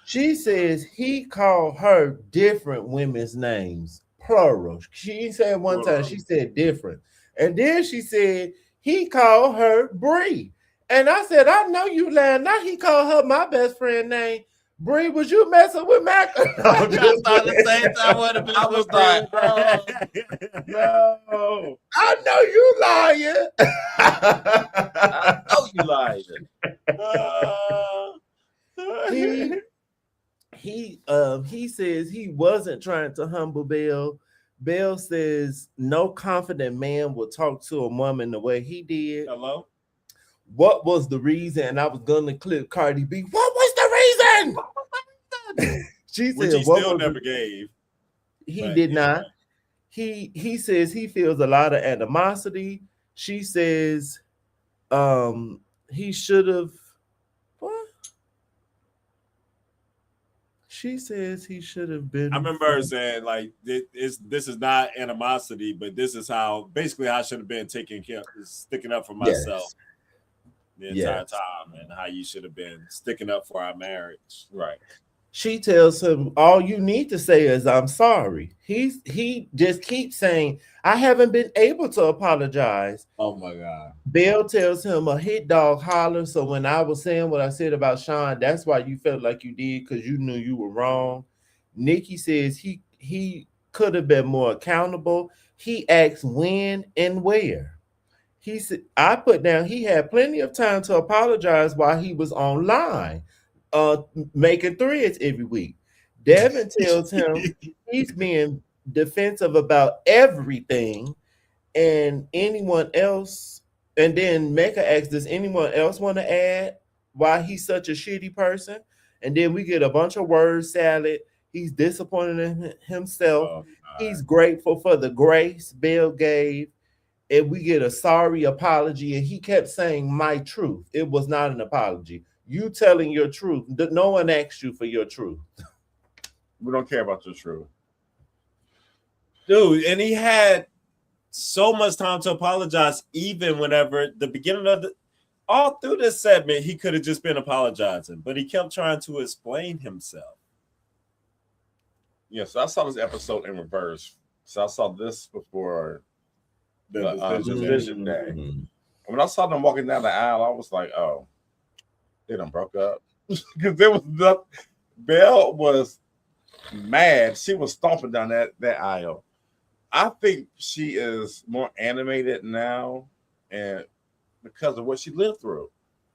She says he called her different women's names, plural. She said one time, she said different. And then she said he called her Bree. And I said, I know you lying. Now he called her my best friend name. Bree, was you messing with Mac? I thought the same time what the bitch was like. No. I know you lying. I know you lying. He says he wasn't trying to humble Bill. Bill says no confident man will talk to a woman the way he did. Hello? What was the reason? And I was gonna clip Cardi B. What was the reason? She said, which he still never gave. He did not. He says he feels a lot of animosity. She says he should have. What? She says he should have been. I remember her saying, like, this is not animosity, but this is how basically I should have been sticking up for myself the entire time, and how you should have been sticking up for our marriage. Right. She tells him, all you need to say is I'm sorry. He just keeps saying, I haven't been able to apologize. Oh my God. Bill tells him a hit dog holler. So when I was saying what I said about Sean, that's why you felt like you did, because you knew you were wrong. Nikki says he could have been more accountable. He asks when and where. He said, I put down he had plenty of time to apologize while he was online, making threads every week. Devin tells him he's being defensive about everything, and anyone else. And then Mecca asks, does anyone else want to add why he's such a shitty person? And then we get a bunch of word salad. He's disappointed in himself. Oh, He's grateful for the grace Bill gave. And we get a sorry apology. And he kept saying, my truth. It was not an apology. You telling your truth. No one asked you for your truth. We don't care about your truth. dude, and he had so much time to apologize, even whenever the beginning of the all through this segment, he could have just been apologizing, but he kept trying to explain himself. Yes, I saw this episode in reverse. So I saw this before the decision day. Mm-hmm. When I saw them walking down the aisle, I was like, "Oh, they done broke up." Because there was nothing. Belle was mad. She was stomping down that aisle. I think she is more animated now, and because of what she lived through.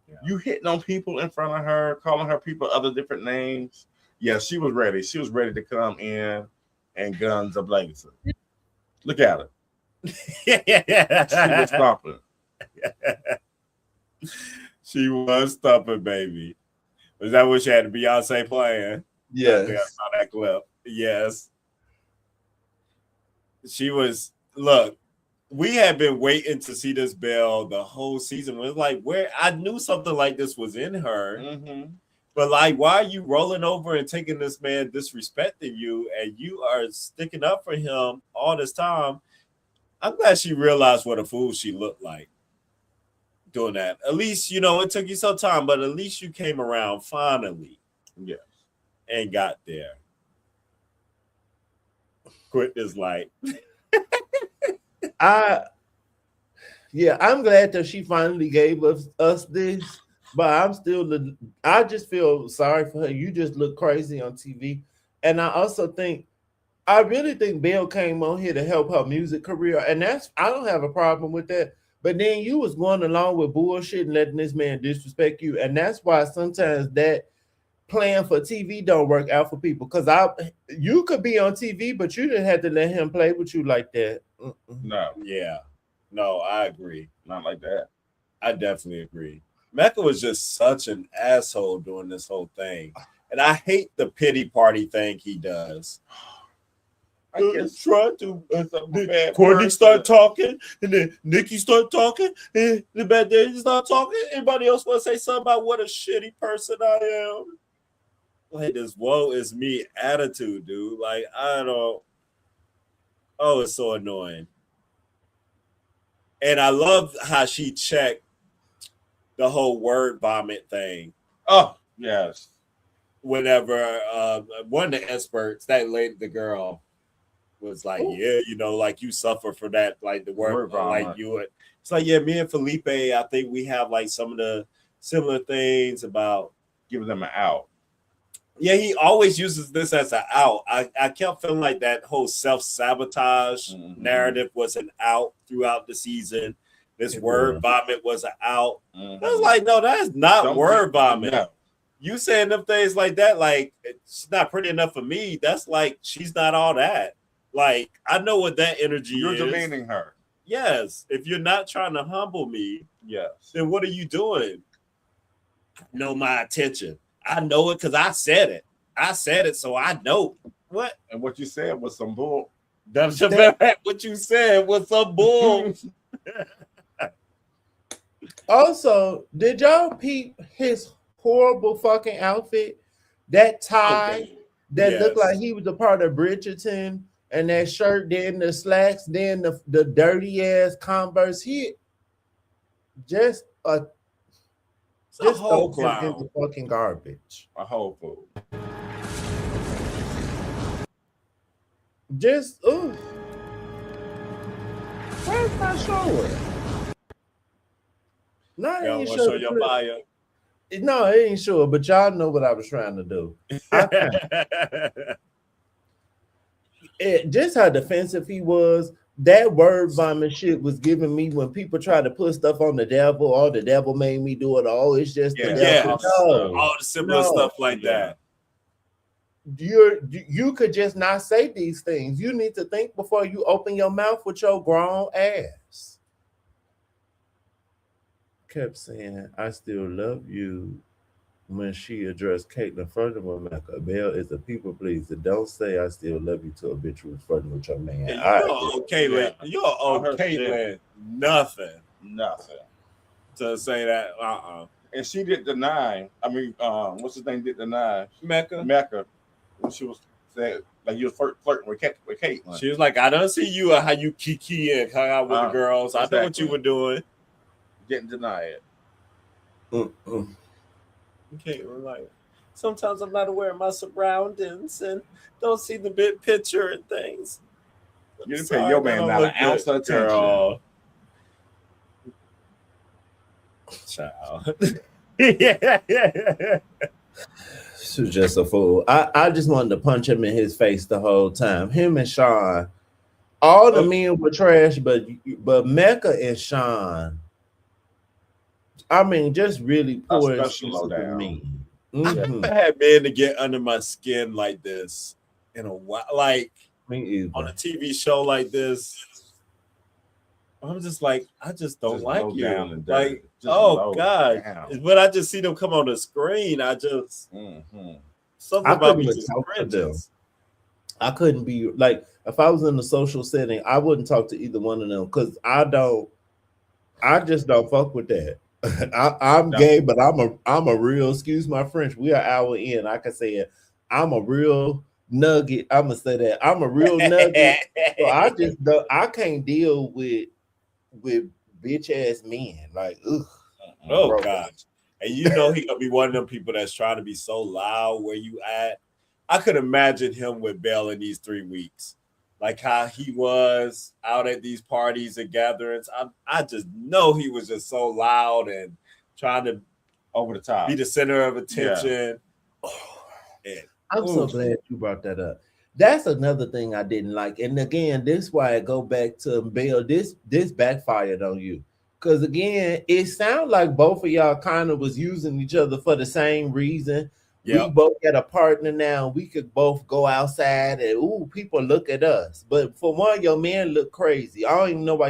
Yeah. You hitting on people in front of her, calling her people other different names. Yeah, she was ready. She was ready to come in and guns a-blazing. Look at her. She was stomping. She was stomping, baby. Was that what she had Beyonce playing? Yes. I saw that clip. Yes. She was, look, we had been waiting to see this Belle the whole season. It was like, where I knew something like this was in her. Mm-hmm. But like, why are you rolling over and taking this man disrespecting you and you are sticking up for him all this time? I'm glad she realized what a fool she looked like doing that. At least, you know, it took you some time, but at least you came around finally. Yes. And got there. Quit this light. I'm glad that she finally gave us this, but I just feel sorry for her. You just look crazy on TV. And I really think Belle came on here to help her music career. And I don't have a problem with that. But then you was going along with bullshit and letting this man disrespect you. And that's why sometimes that playing for TV don't work out for people. Because you could be on TV, but you didn't have to let him play with you like that. No. Yeah. No, I agree. Not like that. I definitely agree. Mecca was just such an asshole doing this whole thing. And I hate the pity party thing he does. I guess try to Courtney start talking, and then Nikki start talking, and the bad day start talking. Anybody else want to say something about what a shitty person I am? Like this woe is me attitude, dude. Like I don't. Oh, it's so annoying. And I love how she checked the whole word vomit thing. Oh, yes. Whenever one of the experts, that lady, the girl, was like, yeah, you know, like you suffer for that, like the word like you would. It's like, yeah, me and Felipe, I think we have like some of the similar things about giving them an out. Yeah, he always uses this as an out. I kept feeling like that whole self-sabotage narrative was an out throughout the season. This word vomit was an out. I was like, no, that's not word vomit. No. You saying them things like that, like it's not pretty enough for me. That's like she's not all that. Like I know what that energy You're is. You're demeaning her. Yes. If you're not trying to humble me, yes, then what are you doing? Know my attention. I know it because I said it. I said it, so I know. What? And what you said was some bull. That's what you said was some bull. Also, did y'all peep his horrible fucking outfit? That tie that looked like he was a part of Bridgerton, and that shirt, then the slacks, then the dirty ass Converse. He just a whole clown. Is fucking garbage. A whole fool. Just where's my show? No, it ain't show your bio. No, it ain't sure, but y'all know what I was trying to do. Just how defensive he was. That word vomit shit was giving me when people try to put stuff on the devil, or the devil made me do it. Oh, it's just the devil. No, all the similar stuff like that. You could just not say these things. You need to think before you open your mouth with your grown ass. Kept saying, I still love you. when she addressed Caitlyn furthermore, Mecca, Belle is a people pleaser. Don't say I still love you to a bitch who's flirting with your man. And I you're agree. on Caitlyn. Yeah. You're on her shit. Caitlyn. Nothing Nothing. to say that. And she did deny. I mean, what's his name? Did deny Mecca. when she was saying like you was flirting with Caitlyn. She was like, I don't see you how you kiki and hung out with the girls. Exactly. I know what you were doing. Didn't deny it. Okay, we're like, sometimes I'm not aware of my surroundings and don't see the big picture and things. You didn't pay your man not an ounce of attention. Girl. Child. Yeah. She was just a fool. I just wanted to punch him in his face the whole time. Him and Sean, all the men were trash, but Mecca and Sean, I mean, just really poor excuses for me. I never had men to get under my skin like this in a while. Like on a TV show like this, I'm just like, I just don't like you. Like, oh God. When I just see them come on the screen, I just something about me just cringes. I couldn't be like, if I was in a social setting, I wouldn't talk to either one of them because I just don't fuck with that. I'm gay, but I'm a real, excuse my French, we are hour in. I can say it. I'm a real nugget. I'm gonna say that. I'm a real nugget. So I can't deal with bitch ass men. Like, ugh. Oh bro. God. And you know he gonna be one of them people that's trying to be so loud where you at. I could imagine him with Belle in these 3 weeks. Like how he was out at these parties and gatherings. I just know he was just so loud and trying to over the top be the center of attention. Yeah. I'm so glad you brought that up. That's another thing I didn't like. And again, this is why I go back to Belle. This backfired on you. Because again, it sounds like both of y'all kind of was using each other for the same reason. Yep. We both got a partner now. We could both go outside and people look at us. But for one, your man look crazy. I don't even know why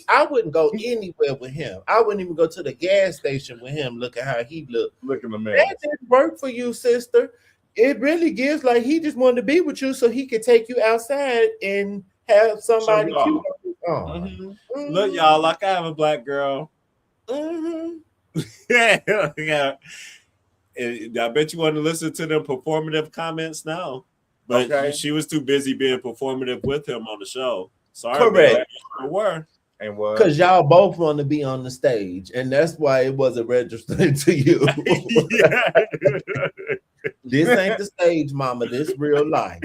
I wouldn't go anywhere with him. I wouldn't even go to the gas station with him. Look at how he looked. Look at the man. That didn't work for you, sister. It really gives like he just wanted to be with you so he could take you outside and have somebody cute on. Look, y'all, like I have a black girl. Yeah. I bet you want to listen to them performative comments now. But she was too busy being performative with him on the show. Sorry, correct. Were. And what? Because y'all both want to be on the stage, and that's why it wasn't registering to you. This ain't the stage, mama. This real life.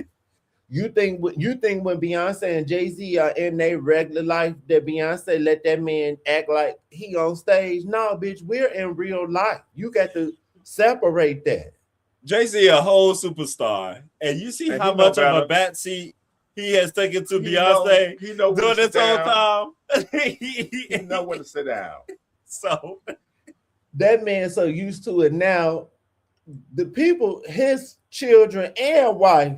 You think when Beyonce and Jay-Z are in their regular life, that Beyonce let that man act like he on stage? No, bitch, we're in real life. You got to separate that. Jay-Z a whole superstar, and you see how much of a backseat he has taken to Beyonce during this whole time. He know when to sit down. So that man so used to it now. The people, his children and wife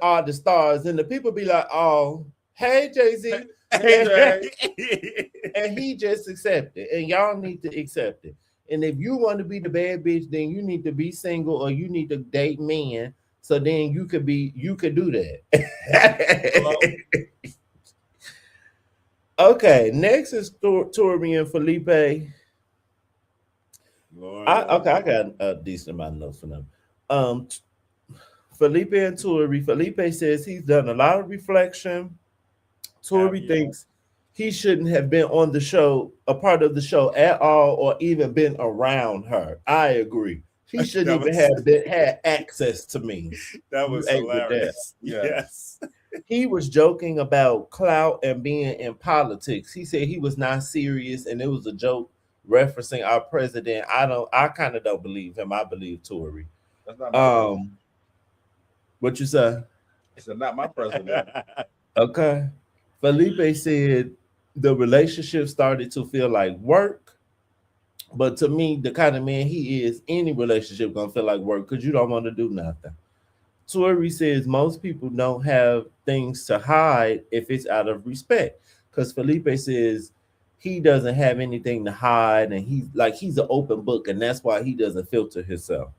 are the stars, and the people be like, "Oh, hey Jay-Z," and he just accepted, and y'all need to accept it. And if you want to be the bad bitch, then you need to be single or you need to date men. So then you could do that. Okay, next is Tori and Felipe. I got a decent amount of notes for them. Felipe and Tori. Felipe says he's done a lot of reflection. Tori thinks he shouldn't have been on the show, a part of the show at all, or even been around her. I agree. He shouldn't even have had access to me. That was hilarious. Yes. He was joking about clout and being in politics. He said he was not serious and it was a joke referencing our president. I kind of don't believe him. I believe Tori. That's not my what you say? It's not my president. Okay. Felipe said the relationship started to feel like work. But to me, the kind of man he is, any relationship gonna feel like work because you don't want to do nothing. Tori says most people don't have things to hide if it's out of respect. Because Felipe says he doesn't have anything to hide, and he's an open book, and that's why he doesn't filter himself.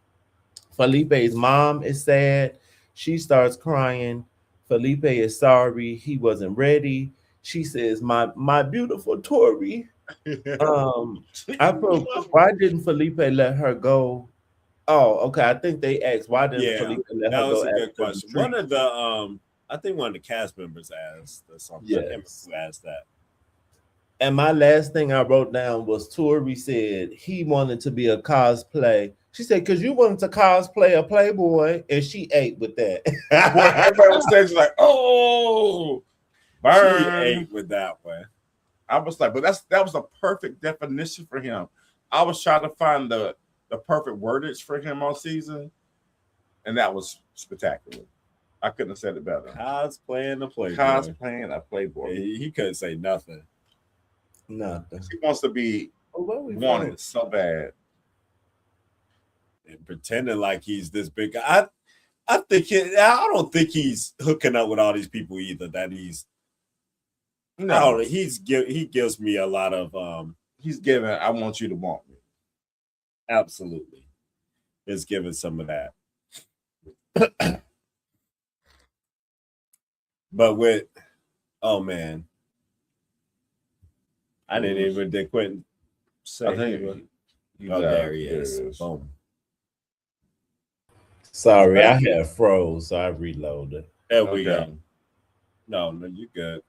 Felipe's mom is sad. She starts crying. Felipe is sorry. He wasn't ready. She says, my beautiful Tori. I put, why didn't Felipe let her go? Oh, okay. I think they asked why didn't Felipe let her go. That was a good question. One of the I think one of the cast members asked or something. Yes. I can't remember who asked that. And my last thing I wrote down was Tori said he wanted to be a cosplay. She said, because you wanted to cosplay a Playboy, and she ate with that. Everybody was saying, like, oh, burn. She ate with that one. I was like, but that was a perfect definition for him. I was trying to find the perfect wordage for him all season, and that was spectacular. I couldn't have said it better. Cosplaying a Playboy. Cosplaying a Playboy. He couldn't say nothing. Nothing. He wants to be wanted so bad. And pretending like he's this big guy. I don't think he's hooking up with all these people either. That he's no, he gives me a lot of he's giving I want you to want me. Absolutely. It's giving some of that. But with oh man. I didn't even did Quentin say there he is. Boom. Sorry, I had froze, so I reloaded. There we go. No, you're good.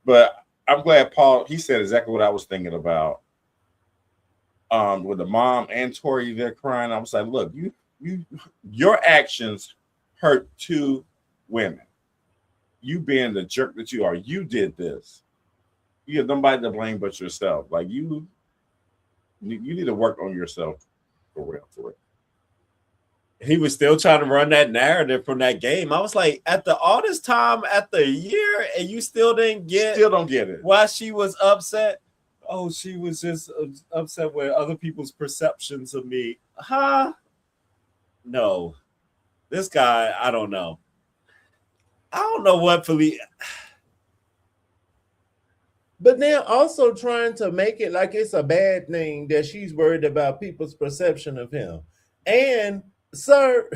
But I'm glad Paul, he said exactly what I was thinking about. With the mom and Tori, they're crying. I was like, look, your actions hurt two women. You being the jerk that you are, you did this. You have nobody to blame but yourself. Like you need to work on yourself for real. He was still trying to run that narrative from that game. I was like, all this time after a year, and you still don't get it. Why she was upset? Oh, she was just upset with other people's perceptions of me. Huh? No. This guy, I don't know. I don't know what Felipe. But then also trying to make it like it's a bad thing that she's worried about people's perception of him. And sir,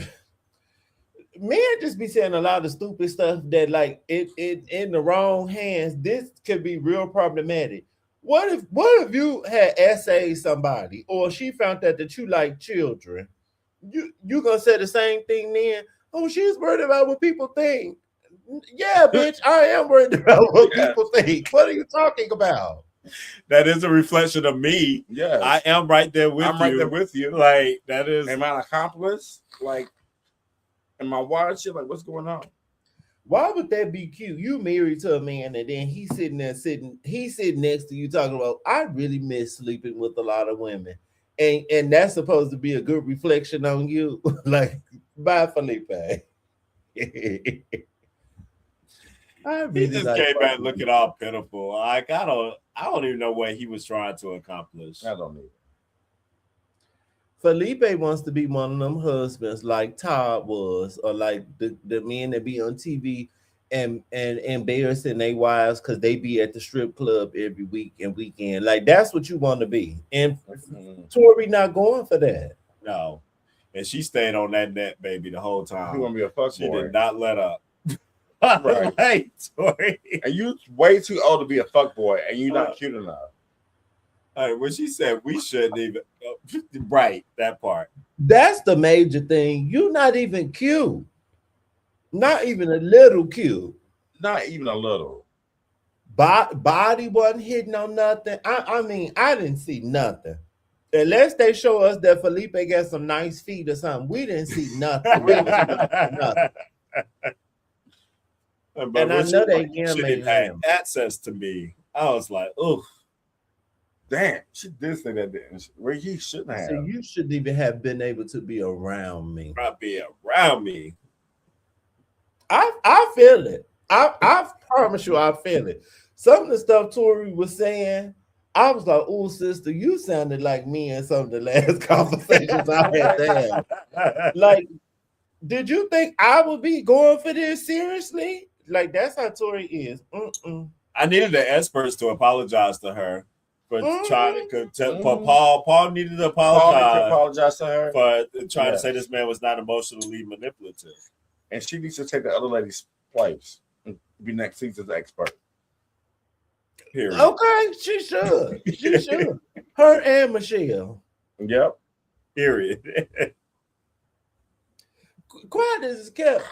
men just be saying a lot of stupid stuff that like it in the wrong hands. This could be real problematic. What if you had essayed somebody or she found out that you like children? You gonna say the same thing then? Oh, she's worried about what people think. Yeah, bitch, I am worried about what people think. What are you talking about? That is a reflection of me. Yeah, I am right there with you. I'm right there with you. Like that is. Am I an accomplice? Like, am I watching? Like, what's going on? Why would that be cute? You married to a man and then he's sitting next to you talking about, I really miss sleeping with a lot of women. And that's supposed to be a good reflection on you. Like, bye, Felipe. He just came back looking all pitiful. Like I don't even know what he was trying to accomplish. I don't know. Felipe wants to be one of them husbands like Todd was, or like the men that be on TV and embarrassing their wives because they be at the strip club every week and weekend. Like that's what you want to be. And Tori not going for that. No. And she stayed on that net, baby, the whole time. She want to be a fuck boy. She did not let up. Right. Hey, Tori. And you way too old to be a fuck boy, and you're not cute enough. All right, when she said we shouldn't even right, that part. That's the major thing. You're not even cute. Not even a little cute. Not even a little. Body wasn't hitting on nothing. I mean, I didn't see nothing. Unless they show us that Felipe got some nice feet or something, we didn't see nothing. Nothing. But I know they didn't have access to me. I was like, "Oof, damn!" She did say that, where you shouldn't have. So you shouldn't even have been able to be around me. Not be around me. I feel it. I promise you, I feel it. Some of the stuff Tori was saying, I was like, "Oh, sister, you sounded like me in some of the last conversations I had there." Like, did you think I would be going for this seriously? Like, that's how Tori is. I needed the experts to apologize to her for trying to. Paul needed to apologize to her for trying to say this man was not emotionally manipulative, and she needs to take the other lady's place and be next season's expert. Period. Okay, she should. She should. Her and Michelle. Yep. Period. Quiet as kept.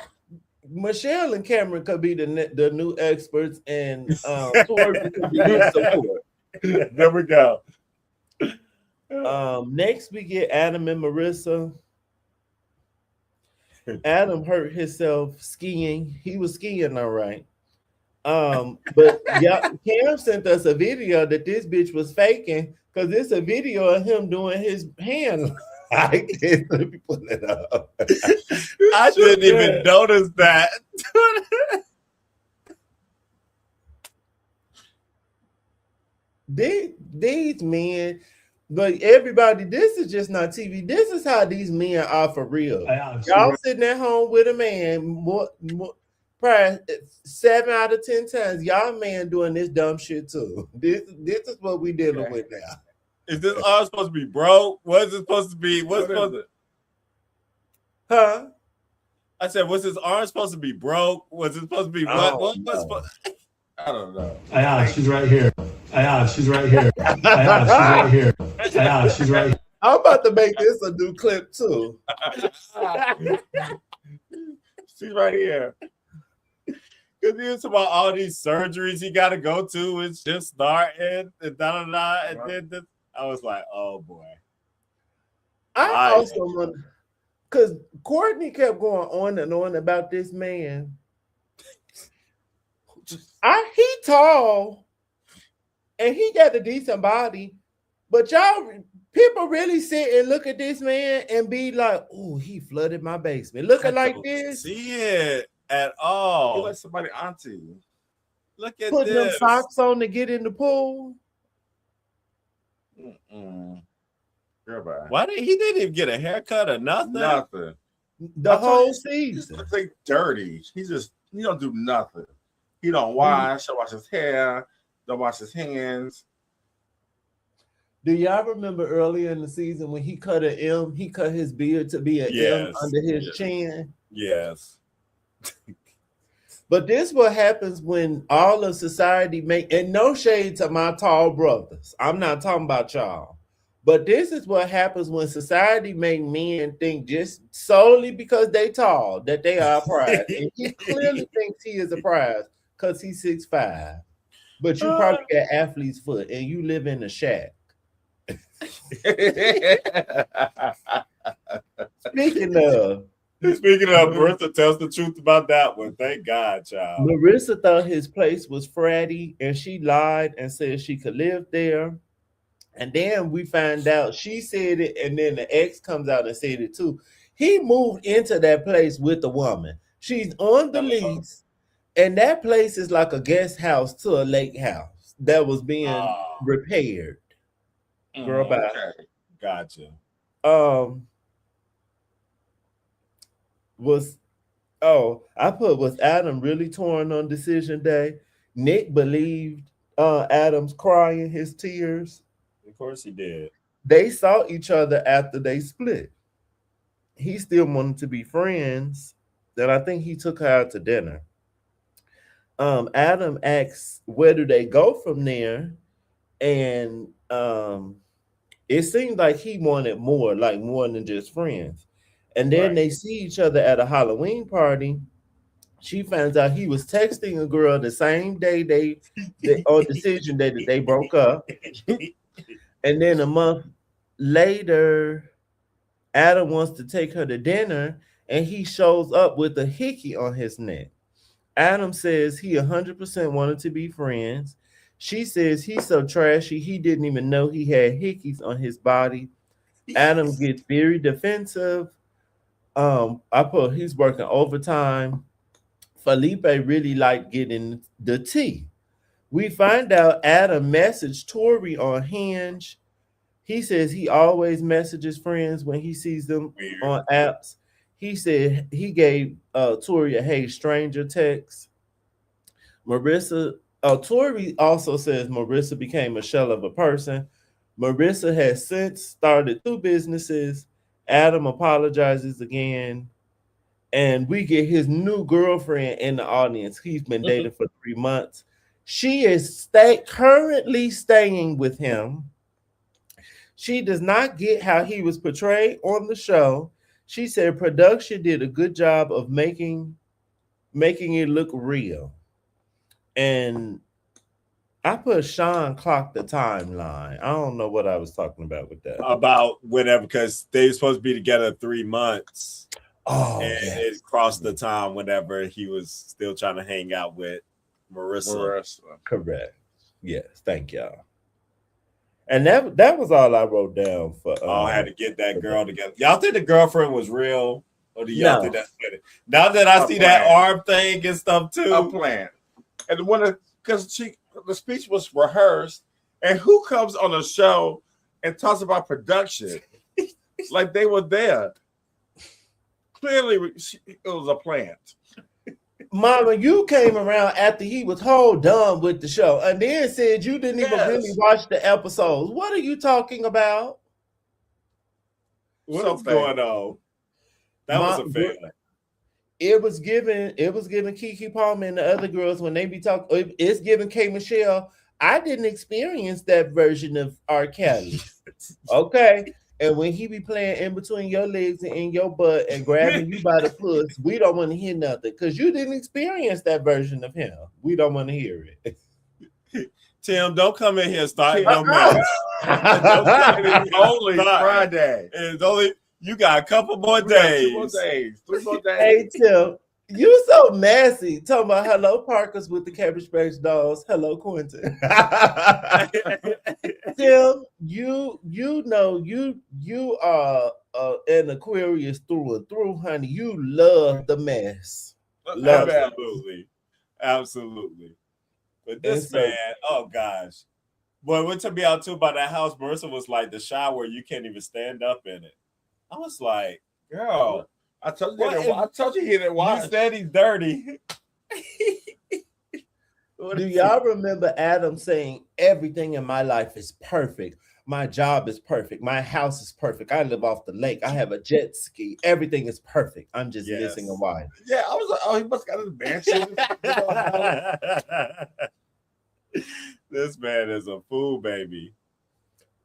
Michelle and Cameron could be the new experts, and Tori could be the support. There we go. Next we get Adam and Marissa. Adam hurt himself skiing. He was skiing all right. But yeah, Cam sent us a video that this bitch was faking because it's a video of him doing his hand like this. Let me pull it up. I didn't even notice that. These men, but everybody, this is just not TV. This is how these men are for real. Y'all sitting at home with a man, probably 7 out of 10 times, y'all man doing this dumb shit too. This is what we dealing with now. Is this all supposed to be broke? What is it supposed to be? What's supposed to? Huh? I said, was his arm supposed to be broke? Was it supposed to be what? What was supposed? I don't know. She's right here. She's right here. She's right here. She's right here. I'm about to make this a new clip too. She's right here. Because he was about all these surgeries he got to go to and just starting and da-da-da. And then this, I was like, oh boy. I also wonder, because Courtney kept going on and on about this man. He tall and he got a decent body, but people really sit and look at this man and be like, oh, he flooded my basement. Looking like this. See it at all. You like somebody auntie. Look at Putting this. them socks on to get in the pool. Why he didn't even get a haircut or nothing? Nothing. The whole season. Looks like dirty. He don't do nothing. He don't wash. Don't wash his hair. Don't wash his hands. Do y'all remember earlier in the season when he cut an M? He cut his beard to be an M under his chin. Yes. But this what happens when all of society and no shade to my tall brothers. I'm not talking about y'all. But this is what happens when society make men think just solely because they tall that they are a prize. And he clearly thinks he is a prize because he's 6'5". But you probably got athlete's foot and you live in a shack. Speaking of, Marissa tells the truth about that one. Thank God, child. Marissa thought his place was fratty and she lied and said she could live there. And then we find out she said it, and then the ex comes out and said it too. He moved into that place with the woman. She's on the lease, and that place is like a guest house to a lake house that was being repaired. Girl, bye. Okay. Gotcha. Was Adam really torn on decision day? Nick believed Adam's crying his tears. Of course he did. They saw each other after they split. He still wanted to be friends. Then I think he took her out to dinner. Adam asks where do they go from there, and it seemed like he wanted more than just friends. And then they see each other at a Halloween party. She finds out he was texting a girl the same day they on decision day that they broke up. And then a month later, Adam wants to take her to dinner, and he shows up with a hickey on his neck. Adam says he 100% wanted to be friends. She says he's so trashy, he didn't even know he had hickeys on his body. Adam gets very defensive. He's working overtime. Felipe really liked getting the tea. We find out Adam messaged Tori on Hinge. He says he always messages friends when he sees them on apps. He said he gave Tori a "Hey stranger" text. Marissa Tori also says Marissa became a shell of a person. Marissa has since started 2 businesses. Adam apologizes again. And we get his new girlfriend in the audience. He's been dating for 3 months. She is currently staying with him. She does not get how he was portrayed on the show. She said production did a good job of making it look real. And I put Sean clocked the timeline. I don't know what I was talking about with that. About whatever, because they were supposed to be together 3 months. Oh, and it crossed the time whenever he was still trying to hang out with Marissa. Correct. Yes, thank y'all. And that was all I wrote down for. I had to get that girl together. Y'all think the girlfriend was real, or do y'all think that's funny? Now that I see that arm thing and stuff too, a plan. And because the speech was rehearsed, and who comes on a show and talks about production like they were there? Clearly, it was a plant. Mama, you came around after he was whole done with the show, and then said you didn't even really watch the episodes. What are you talking about? What's going on? That was a fail. It was given Kiki Palmer and the other girls when they be talking. It's given K Michelle. I didn't experience that version of R. Kelly. Okay. And when he be playing in between your legs and in your butt and grabbing you by the puss, we don't want to hear nothing because you didn't experience that version of him. We don't want to hear it. Tim, don't come in here starting no mess. It's only Friday. It's only you got a couple more days. 2 more days. 3 more days. Hey Tim, you so messy. Talking about hello Parkers with the Cabbage Patch Dolls. Hello Quentin. Tim, you know you are an Aquarius through and through, honey. You love the mess. Absolutely. But this man, oh gosh. Boy, what took me out too about that house, Marissa was like the shower, you can't even stand up in it. I was like, girl, I told you he didn't watch. You said he's dirty. Do y'all remember Adam saying everything in my life is perfect? My job is perfect. My house is perfect. I live off the lake. I have a jet ski. Everything is perfect. I'm just missing a wife. Yeah, I was like, oh, he must have got his mansion. This man is a fool, baby.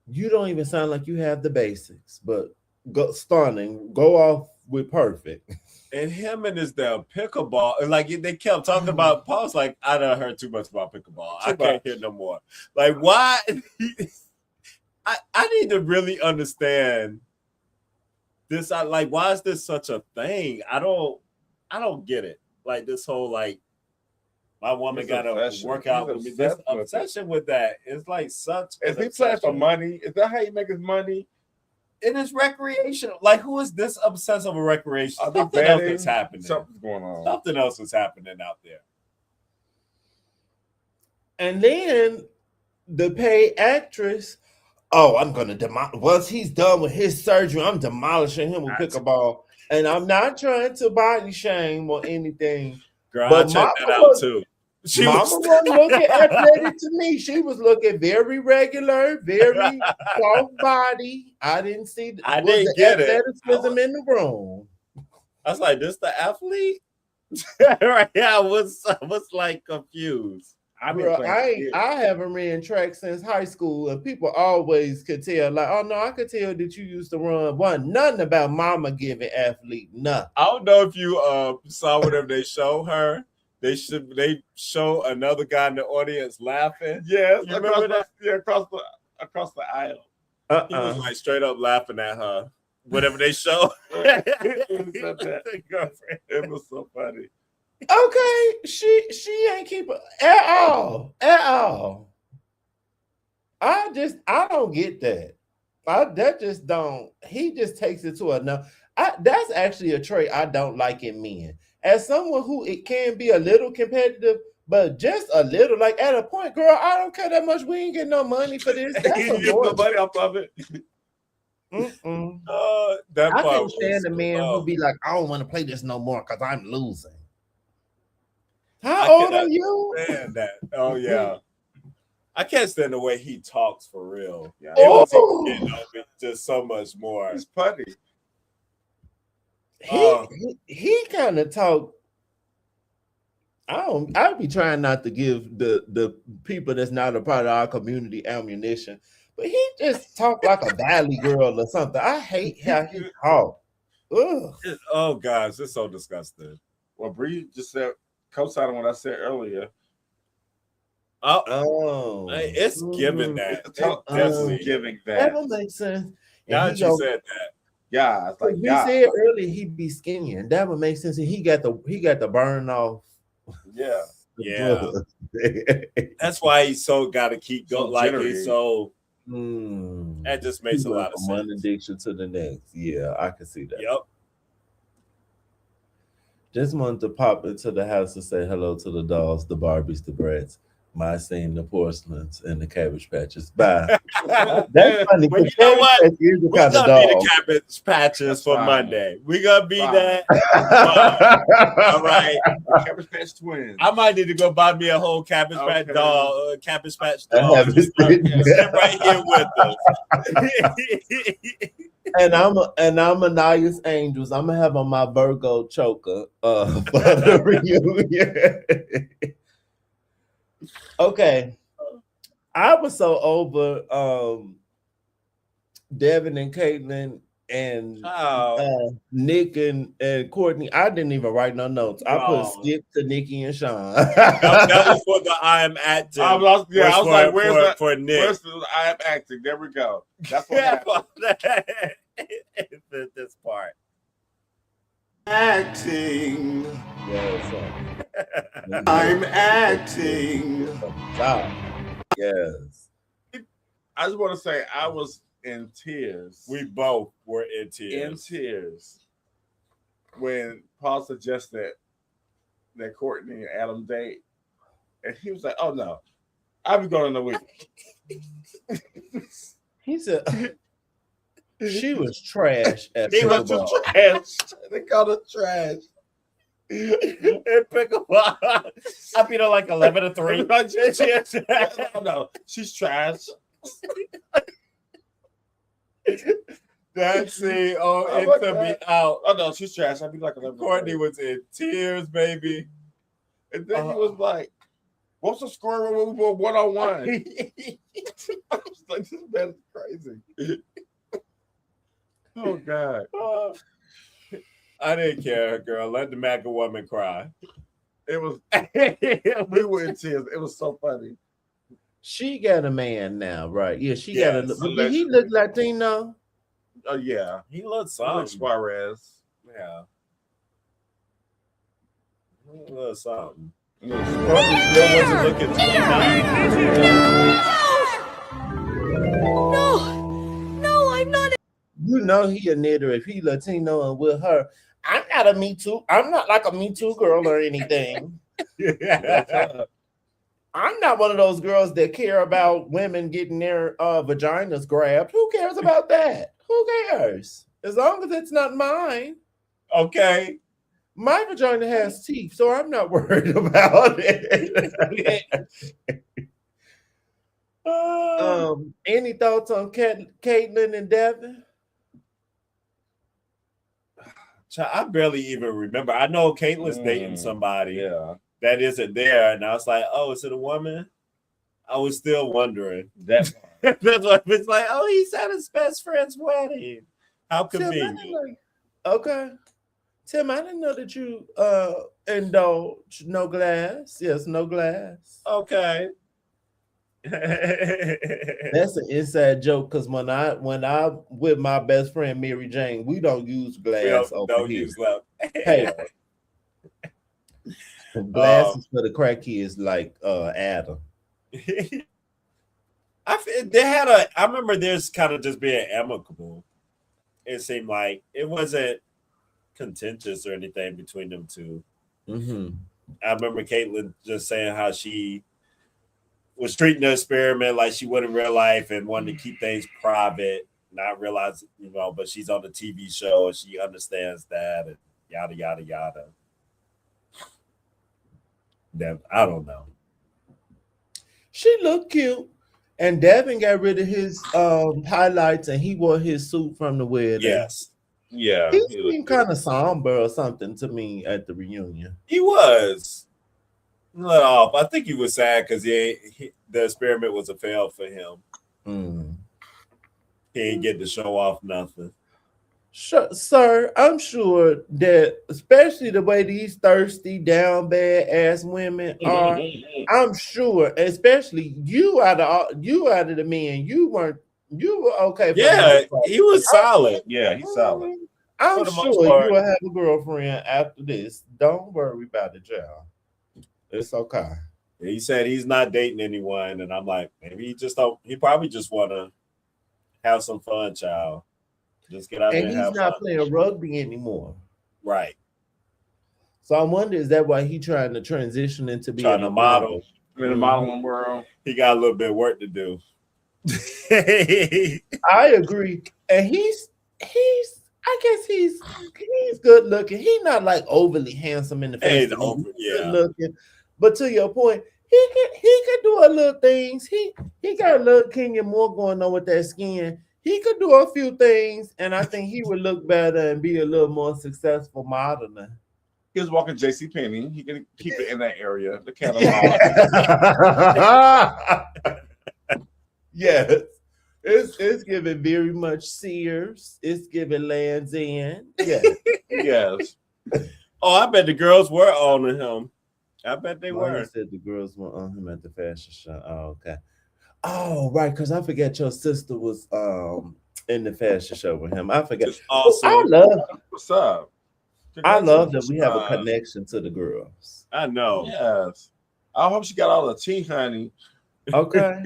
You don't even sound like you have the basics, but stunning. Go off with perfect. And him and his damn pickleball, and like they kept talking about. Paul's like, I done heard too much about pickleball. I can't hear no more. Like, why? I need to really understand this. Why is this such a thing? I don't get it. Like this whole like, my woman got to work out with me. This obsession with that is like such. Is he playing for money? Is that how he makes his money? It is recreational. Like, who is this obsessed over recreation? Something else is happening. Something's going on. Something else is happening out there. And then the paid actress, I'm going to demolish. Once he's done with his surgery, I'm demolishing him with pickleball. And I'm not trying to body shame or anything. Girl, but I checked that out too. Mama wasn't looking athletic to me. She was looking very regular, very soft body. I didn't see. I didn't get athleticism in the room. I was like, "This the athlete?" Right? Yeah, I was like confused. I haven't ran track since high school, and people always could tell. Like, oh no, I could tell that you used to run. Nothing about Mama giving athlete. Nothing. I don't know if you saw whatever they show her. They show another guy in the audience laughing. Yes, you remember that? Yeah, across the aisle. He was like straight up laughing at her. Whatever they show. It was so funny. Okay, she ain't keep it at all. I don't get that. He just takes it to another. That's actually a trait I don't like in men. As someone who it can be a little competitive, but just a little, like at a point, girl, I don't care that much. We ain't getting no money for this. That's get the money off of it. I can't stand a man who be like, I don't want to play this no more because I'm losing. How old are you? Stand that. Oh yeah. I can't stand the way he talks for real. Yeah. It was getting on me just so much more. He's putty. He kind of talk. I'd be trying not to give the people that's not a part of our community ammunition, but he just talk like a valley girl or something. I hate how he talk. Ugh. Oh gosh, it's so disgusting. Well, Bree just said co-signing what I said earlier. Oh, it's giving that. It's definitely giving that. That would make sense. Now that you said that. Yeah, it's like we said earlier he'd be skinny, and that would make sense. And he got the burn off. Yeah. That's why he's so got to keep going. So like jittery. he's so. That just makes a lot of sense. One addiction to the next. Yeah, I can see that. Yep. Just wanted to pop into the house to say hello to the dolls, the Barbies, the Bratz, my scene, the porcelains, and the Cabbage Patches. Bye. That's funny. Well, you know what? We're gonna be the Cabbage Patches That's for fine. Monday. We're gonna be that. All right. Cabbage Patch Twins. I might need to go buy me a whole Cabbage Patch doll, Cabbage Patch I doll. haven't Just seen that. sit right here with us. And I'm Ananias Angels. I'm gonna have on my Virgo choker for the reunion. Okay. I was so over Devin and Caitlin and Nick and Courtney. I didn't even write no notes. I put skip to Nikki and Sean. that was for the I am acting. I was like, where's that for Nick? Where's the I am acting? There we go. That's what happened. This part. Acting. Yes, I'm acting. Yes. I just want to say I was in tears. We both were in tears. In tears when Paul suggested that Courtney and Adam date, and he was like, "Oh no, I'll be going in the week." He said she was trash at He was pickleball. trash. They called her trash. In pickleball, I beat her like 11-3. Oh no, she's trash. That's it. Oh, Oh it my took God. me out. Oh no, she's trash. I'd be like 11. Courtney was in tears, baby. And then he was like, "What's the score when we were 1-on-1?" I was like, "This man is crazy." Oh God. I didn't care, girl. Let the MAGA woman cry. It was we were in tears. It was so funny. She got a man now, right? Yeah, she Yes, got a. Did he look Latino? Oh yeah, He looked like something. Suarez. Yeah. He looked something. Yeah. Courtney still wasn't looking 29. No, I'm not. You know he a knitter if he Latino and with her. I'm not a Me Too. I'm not like a Me Too girl or anything. I'm not one of those girls that care about women getting their vaginas grabbed. Who cares about that? Who cares? As long as it's not mine. Okay. My vagina has teeth, so I'm not worried about it. Any thoughts on Caitlin and Devin? I barely even remember. I know Caitlin's dating somebody Yeah. that isn't there, and I was like, "Oh, is it a woman?" I was still wondering. That That's what it's like. Oh, he's at his best friend's wedding. How convenient. Okay. Tim, I didn't know that you indulge no glass. Yes, no glass. Okay. That's an inside joke because when I with my best friend Mary Jane, we don't use glass over don't here. use love. Hey, glasses for the crack kids like Adam. I remember this kind of just being amicable. It seemed like it wasn't contentious or anything between them two. Mm-hmm. I remember Caitlin just saying how she was treating the experiment like she would in real life and wanted to keep things private, not realize, but she's on the TV show and she understands that and yada, yada, yada. I don't know. She looked cute. And Devin got rid of his highlights and he wore his suit from the wedding. Yes. Yeah. He seemed kind of somber or something to me at the reunion. He was. Let off. I think he was sad because the experiment was a fail for him. He ain't get to show off nothing. Sure, sir, I'm sure that especially the way these thirsty, down bad ass women are, I'm sure, especially you out of the men, you were okay. Yeah, he was solid. Yeah, he's solid. I'm sure you will have a girlfriend after this. Don't worry about it, y'all. It's okay. He said he's not dating anyone, and I'm like, maybe he just don't. He probably just want to have some fun, child. Just get out there and have fun. And he's not playing rugby anymore. Right. So I wonder, is that why he's trying to transition into being a model? In the modeling world. He got a little bit of work to do. I agree. And I guess he's good looking. He's not like overly handsome in the face. He's good looking. But to your point, he could do a little things. He got a little Kenya Moore going on with that skin. He could do a few things, and I think he would look better and be a little more successful model now. He was walking JCPenney. He can keep it in that area. The catalog. Yes. It's giving very much Sears. It's giving Lands End. Yes. Yes. Oh, I bet the girls were on him. I bet they were. You said the girls were on him at the fashion show. Oh, okay. Oh, right, because I forget your sister was in the fashion show with him. I forget. Awesome. What's up? I love that we have a connection to the girls. I know. Yes. I hope she got all the tea, honey. Okay.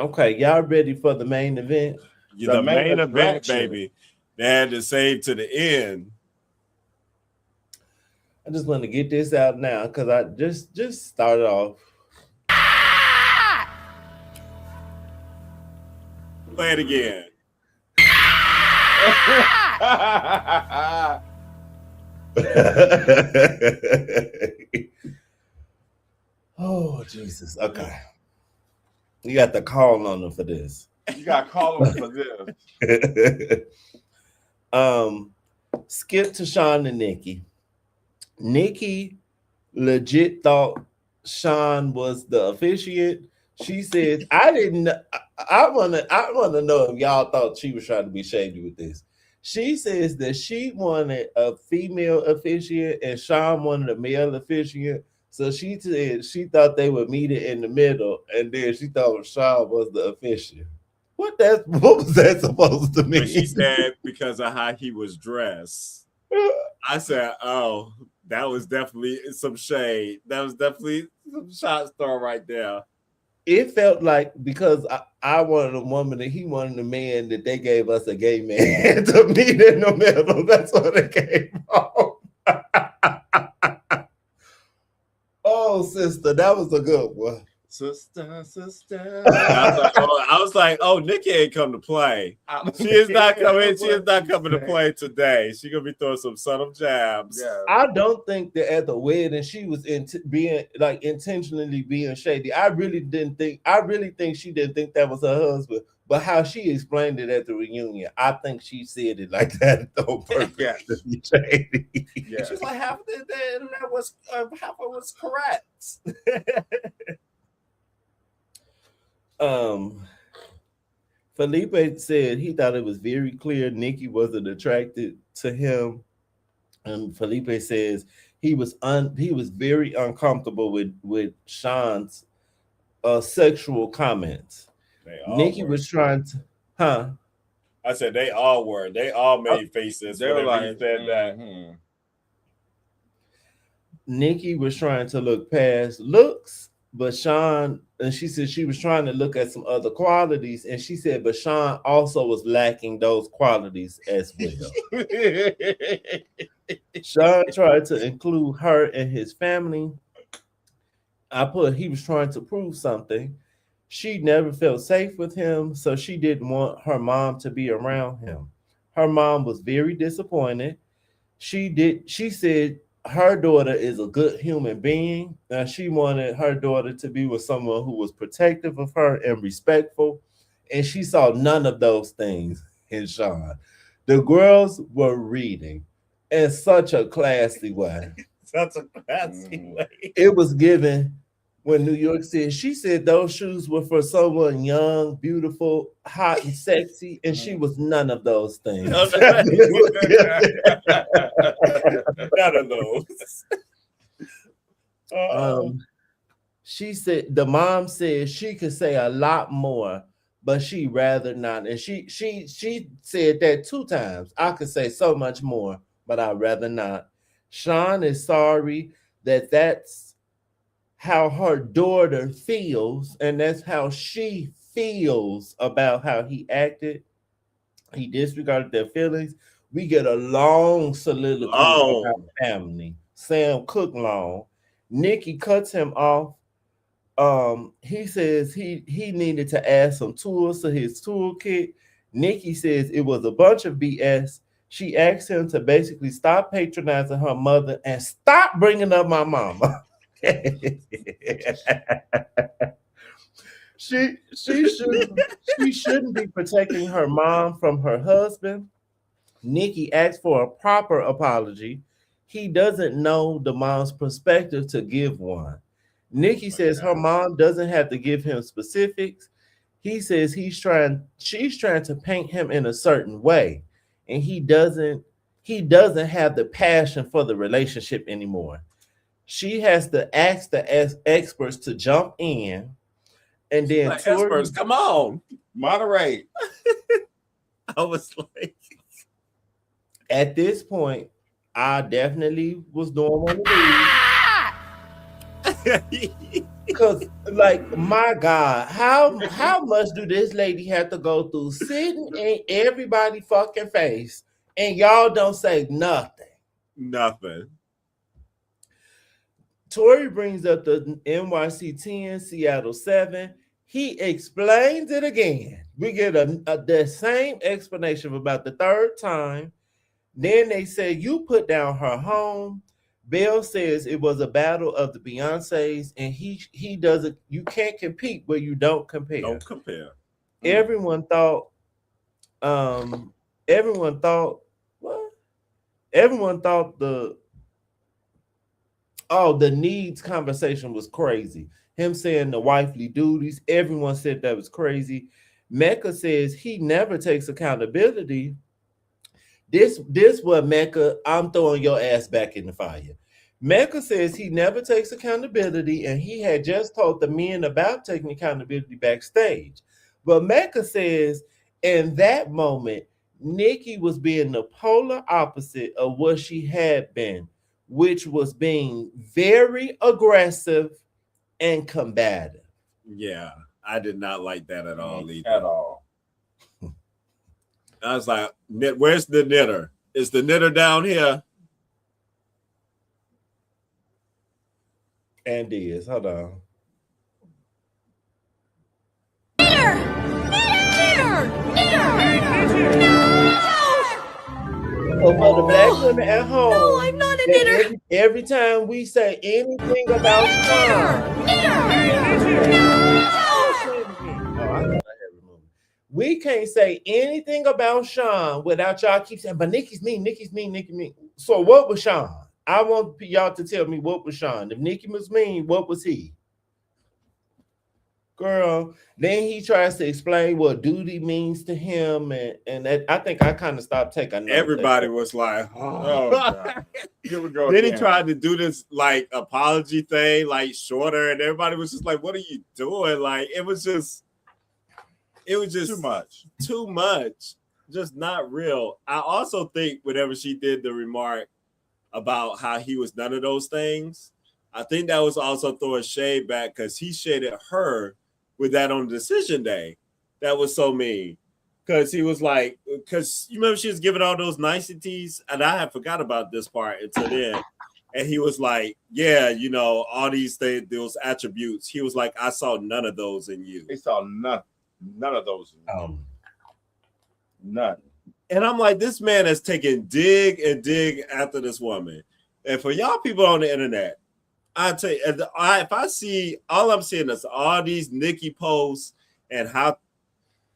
Okay, y'all ready for the main event? The main event, baby. They had to save to the end. I just want to get this out now because I just started off. Play it again. Oh, Jesus. Okay. You got the call on them for this. You got to call them for this. Skip to Sean and Nikki. Nikki legit thought Sean was the officiant. She said, I wanna know if y'all thought she was trying to be shady with this. She says that she wanted a female officiant and Sean wanted a male officiant. So she said she thought they would meet it in the middle, and then she thought Sean was the officiant. What was that supposed to mean? But she said because of how he was dressed. I said, oh, that was definitely some shade. That was definitely some shots thrown right there. It felt like because I wanted a woman and he wanted a man that they gave us a gay man to meet in the middle. That's what it came from. Oh, sister, that was a good one. Sister. I was like, oh, Nikki ain't come to play. She is not coming. She is not coming to play today. She's gonna be throwing some subtle jabs. Yeah. I don't think that at the wedding she was being like intentionally being shady. I really think she didn't think that was her husband. But how she explained it at the reunion, I think she said it like that on purpose to be shady. Yeah. She's like, half of that was correct. Felipe said he thought it was very clear Nikki wasn't attracted to him, and Felipe says he was very uncomfortable with Sean's sexual comments. Nikki was trying to, I said they all were. They all made faces. They were like, he said that. Nikki was trying to look past looks, but Sean, and she said she was trying to look at some other qualities, and she said, but Sean also was lacking those qualities as well. Sean tried to include her and his family. He was trying to prove something. She never felt safe with him, so she didn't want her mom to be around him. Her mom was very disappointed. She said her daughter is a good human being. Now she wanted her daughter to be with someone who was protective of her and respectful, and she saw none of those things in Sean. The girls were reading in such a classy way. Such a classy way. It was given when New York said, she said those shoes were for someone young, beautiful, hot, and sexy, and she was none of those things. None of those. She said the mom said she could say a lot more, but she rather not. And she said that 2 times. I could say so much more, but I'd rather not. Sean is sorry that's how her daughter feels, and that's how she feels about how he acted. He disregarded their feelings. We get a long soliloquy about family. Sam Cooke long. Nikki cuts him off. He says he needed to add some tools to his toolkit. Nikki says it was a bunch of BS. She asked him to basically stop patronizing her mother and stop bringing up my mama. She shouldn't be protecting her mom from her husband. Nikki asked for a proper apology. He doesn't know the mom's perspective to give one. Nikki says her mom doesn't have to give him specifics. He says she's trying to paint him in a certain way, and he doesn't have the passion for the relationship anymore. She has to ask the experts to jump in, and then like, experts, come on, moderate. I was like, at this point, I definitely was doing one of these. Because, like, my God, how much do this lady have to go through sitting in everybody fucking face and y'all don't say nothing? Nothing. Tori brings up the NYC 10, Seattle 7. He explains it again. We get the same explanation about the third time. Then they say, you put down her home. Bell says it was a battle of the Beyoncés, and he doesn't. You can't compete where you don't compare. Don't compare. Everyone thought. Everyone thought what? Everyone thought the needs conversation was crazy. Him saying the wifely duties. Everyone said that was crazy. Mecca says he never takes accountability. This what Mecca, I'm throwing your ass back in the fire. Mecca says he never takes accountability, and he had just told the men about taking accountability backstage. But Mecca says in that moment, Nikki was being the polar opposite of what she had been, which was being very aggressive and combative. Yeah, I did not like that at all either. At all. I was like, where's the knitter? Is the knitter down here? And is. Hold on. So for the black women at home, No, I'm not a knitter. Every time we say anything about Sean, we can't say anything about Sean without y'all keep saying, but Nikki's mean, Nikki's mean, Nikki mean. So what was Sean? I want y'all to tell me what was Sean. If Nikki was mean, what was he? Girl, then he tries to explain what duty means to him, and that, I think I kind of stopped taking notes. Everybody was like, oh God. Here we go. Then he tried to do this like apology thing, like shorter, and everybody was just like, what are you doing? Like it was just too much, just not real. I also think whenever she did the remark about how he was none of those things, I think that was also throwing shade back because he shaded her with that on decision day. That was so mean. Because he was like, because you remember she was giving all those niceties, and I had forgot about this part until then. And he was like, yeah, you know, all these things, those attributes. He was like, I saw none of those in you. He saw none of those in you. None. And I'm like, this man is taking dig and dig after this woman. And for y'all people on the internet, I tell you, if I see, all I'm seeing is all these Nikki posts and how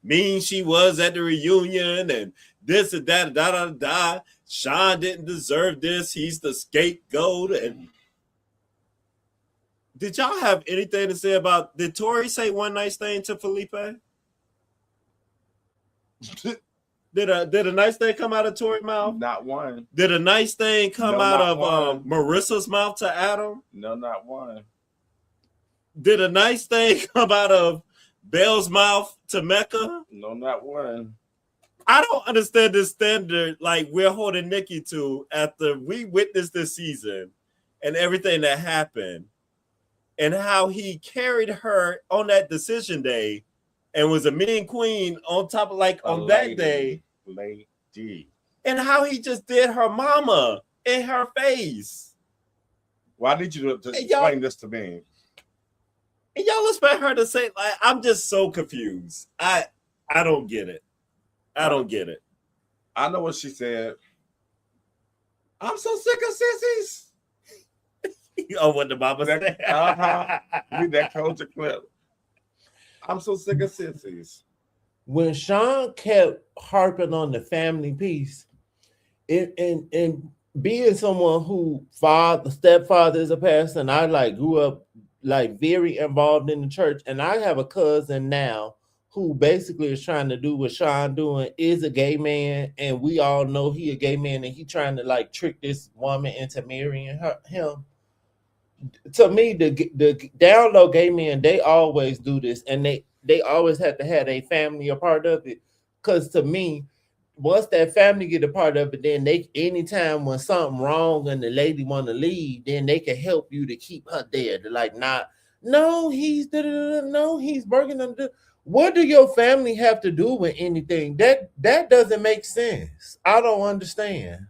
mean she was at the reunion and this and that, da da da. Sean didn't deserve this. He's the scapegoat. And did y'all have anything to say about? Did Tori say one nice thing to Felipe? Did a nice thing come out of Tori's mouth? Not one. Did a nice thing come No, out not of one. Marissa's mouth to Adam? No, not one. Did a nice thing come out of Belle's mouth to Mecca? No, not one. I don't understand this standard like we're holding Nikki to after we witnessed this season and everything that happened and how he carried her on that decision day and was a mean queen on top of that day. Lady. And how he just did her mama in her face. Well, I need you to explain this to me. And y'all expect her to say, like, I'm just so confused. I don't get it. I don't get it. I know what she said. I'm so sick of sissies. Oh, what the mama said? Read that culture clip. I'm so sick of sissies. When Sean kept harping on the family piece, and being someone who stepfather is a pastor, and I grew up very involved in the church, and I have a cousin now who basically is trying to do what Sean doing, is a gay man, and we all know he a gay man, and he trying to trick this woman into marrying him. To me, the down low gay men, they always do this, and they always have to have a family a part of it. Because to me, once that family get a part of it, then anytime when something wrong and the lady want to leave, then they can help you to keep her there. He's working on the. What do your family have to do with anything? That doesn't make sense. I don't understand.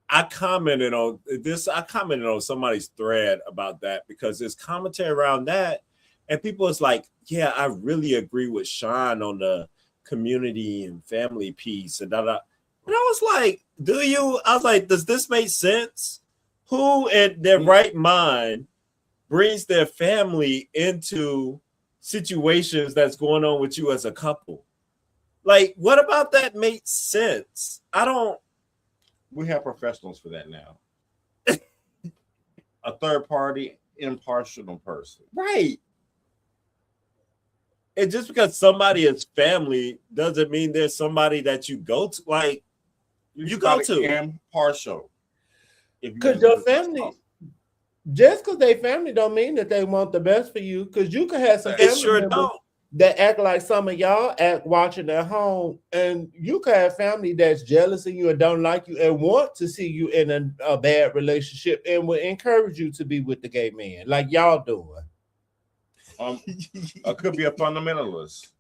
I commented on this. I commented on somebody's thread about that because there's commentary around that, and people is like, "Yeah, I really agree with Sean on the community and family piece." And And I was like, "Do you?" I was like, "Does this make sense? Who in their right mind brings their family into situations that's going on with you as a couple? Like, what about that makes sense? I don't." We have professionals for that now. A third party, impartial person. Right. And just because somebody is family doesn't mean there's somebody that you go to. Like, you go to. Impartial. Because your family, just because they family don't mean that they want the best for you. Because you can have some family members that act like some of y'all act watching at home, and you can have family that's jealous of you and don't like you and want to see you in a bad relationship and will encourage you to be with the gay man like y'all doing. It could be a fundamentalist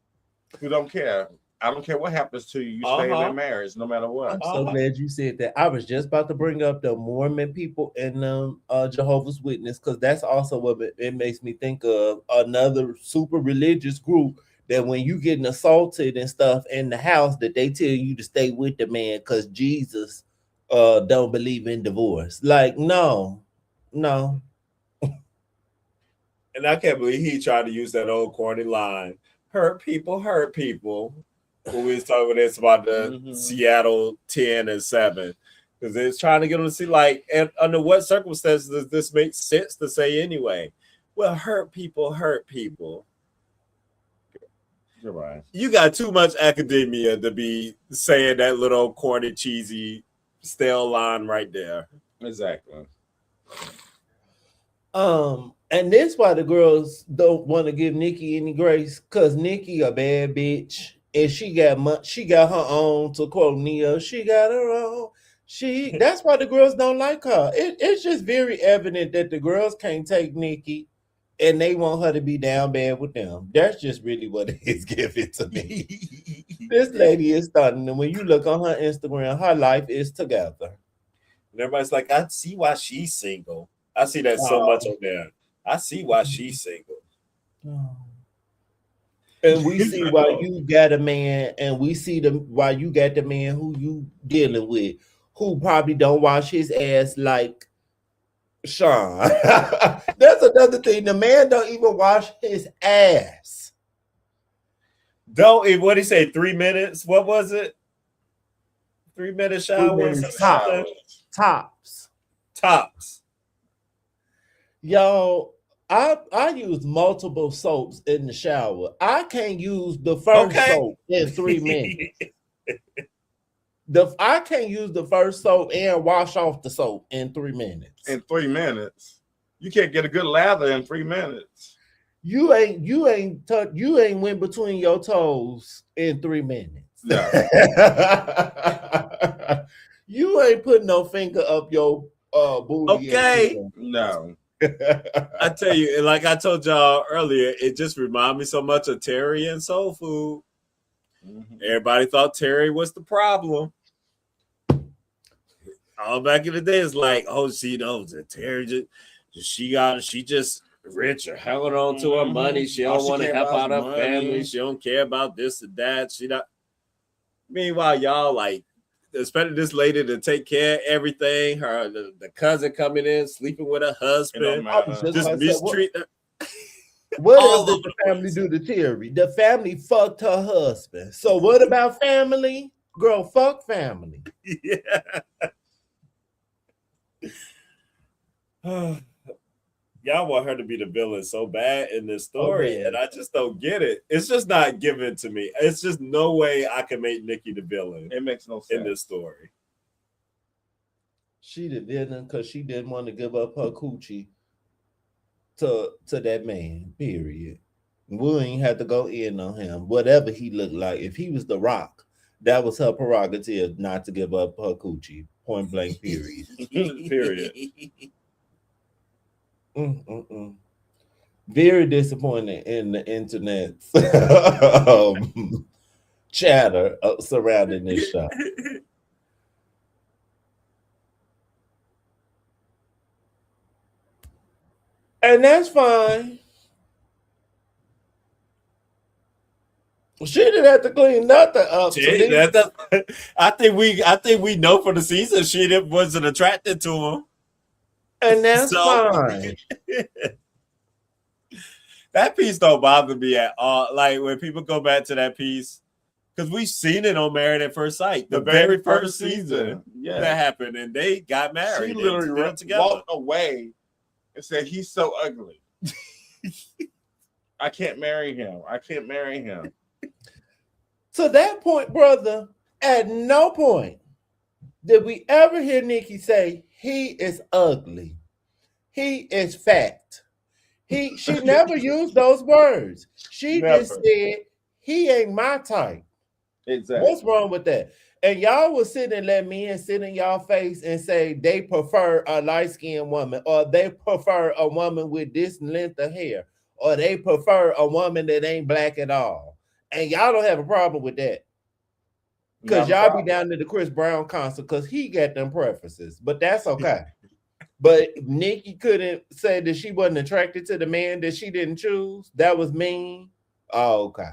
who don't care. I don't care what happens to you. You stay in that marriage no matter what. I'm so glad you said that. I was just about to bring up the Mormon people and Jehovah's Witness, because that's also what it makes me think of, another super religious group that when you getting assaulted and stuff in the house, that they tell you to stay with the man because Jesus don't believe in divorce. Like, no. And I can't believe he tried to use that old corny line, hurt people. When we was talking about this about the Seattle 10 and 7, because it's trying to get them to see, like, and under what circumstances does this make sense to say anyway? Well, hurt people. You're right. You got too much academia to be saying that little corny, cheesy, stale line right there. Exactly. And that's why the girls don't want to give Nikki any grace, because Nikki a bad bitch. And she got her own, to quote Neo, she got her own. That's why the girls don't like her. It's just very evident that the girls can't take Nikki and they want her to be down bad with them. That's just really what it is. Give it to me. This lady is stunning. And when you look on her Instagram, her life is together. And everybody's like, I see why she's single. I see that so much on there. I see why she's single. And we see why you got a man, and we see why you got the man who you dealing with, who probably don't wash his ass like Sean. That's another thing. The man don't even wash his ass. Don't. What did he say? 3 minutes? What was it? 3 minute showers or something? Tops. Y'all, I use multiple soaps in the shower. I can't use the first soap in 3 minutes. I can't use the first soap and wash off the soap in 3 minutes. In 3 minutes, you can't get a good lather in 3 minutes. You ain't went between your toes in 3 minutes. No. You ain't putting no finger up your booty. Okay. No. I tell you, like I told y'all earlier, it just reminded me so much of Terry and Soul Food. Mm-hmm. Everybody thought Terry was the problem. All back in the day, it's like, oh, she knows that Terry she just rich or hanging on to her money. She don't want to help out her family. She don't care about this and that. She not. Meanwhile, y'all like expected this lady to take care of everything. Her the cousin coming in, sleeping with her husband, just mistreat her. What else did the family do to Terry? The family fucked her husband. So what about family? Girl, fuck family. Yeah. Y'all want her to be the villain so bad in this story, and I just don't get it. It's just not given to me. It's just no way I can make Nikki the villain. It makes no sense in this story. She the villain because she didn't want to give up her coochie to that man, period. We ain't had to go in on him. Whatever he looked like, if he was the Rock, that was her prerogative not to give up her coochie. Point blank, period. Period. Very disappointed in the internet chatter surrounding this show. And that's fine. She didn't have to clean nothing up. I think we know for the season she wasn't attracted to him. And that's fine. That piece don't bother me at all. Like when people go back to that piece, because we've seen it on Married at First Sight, the very first season that happened, and they got married. She literally walked away and said, "He's so ugly. I can't marry him. I can't marry him." To that point, brother, at no point did we ever hear Nikki say he is ugly. He is fat. She never used those words. She just said he ain't my type. Exactly. What's wrong with that? And y'all will sit and let men sit in y'all face and say they prefer a light-skinned woman, or they prefer a woman with this length of hair, or they prefer a woman that ain't black at all. And y'all don't have a problem with that. Because y'all be down to the Chris Brown concert because he got them preferences. But that's okay. But Nikki couldn't say that she wasn't attracted to the man that she didn't choose. That was mean. Oh, okay.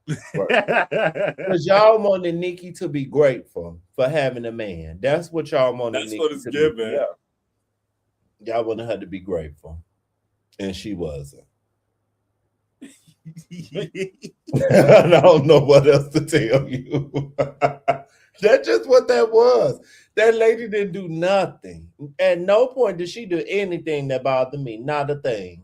Because y'all wanted Nikki to be grateful for having a man. That's what y'all wanted. That's Nikki what it's given. Yeah. Y'all wanted her to be grateful. And she wasn't. I don't know what else to tell you. That's just what that was. That lady didn't do nothing. At no point did she do anything that bothered me. Not a thing.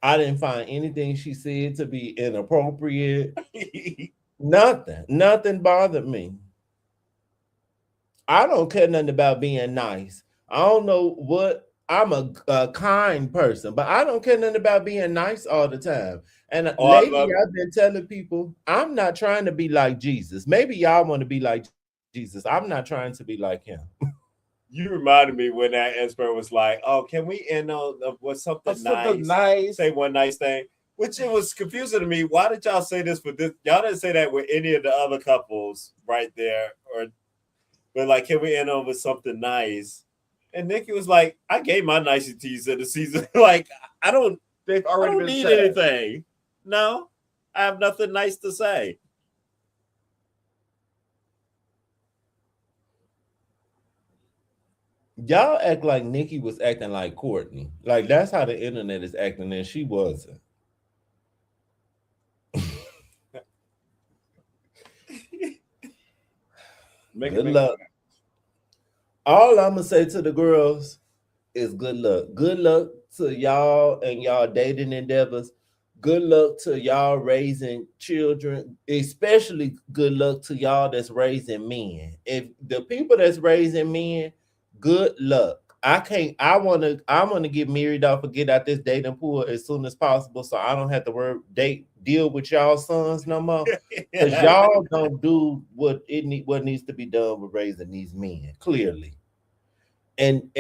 I didn't find anything she said to be inappropriate. Nothing bothered me. I don't care nothing about being nice. I don't know what. I'm a kind person, but I don't care nothing about being nice all the time. And lately, I've been telling people, I'm not trying to be like Jesus. Maybe y'all want to be like Jesus. I'm not trying to be like him. You reminded me when that expert was like, "Oh, can we end on with something nice? Say one nice thing." Which it was confusing to me. Why did y'all say this for this? Y'all didn't say that with any of the other couples right there, but like, can we end on with something nice? And Nikki was like, I gave my niceties in the season. Like, I don't need anything. No, I have nothing nice to say. Y'all act like Nikki was acting like Courtney. Like that's how the internet is acting, and she wasn't. Good luck. All I'm gonna say to the girls is good luck. Good luck to y'all and y'all dating endeavors. Good luck to y'all raising children, especially good luck to y'all that's raising men. If the people that's raising men, good luck. I wanna get married off and get out this dating pool as soon as possible so I don't have to deal with y'all sons no more. Because y'all don't do what needs to be done with raising these men, clearly. And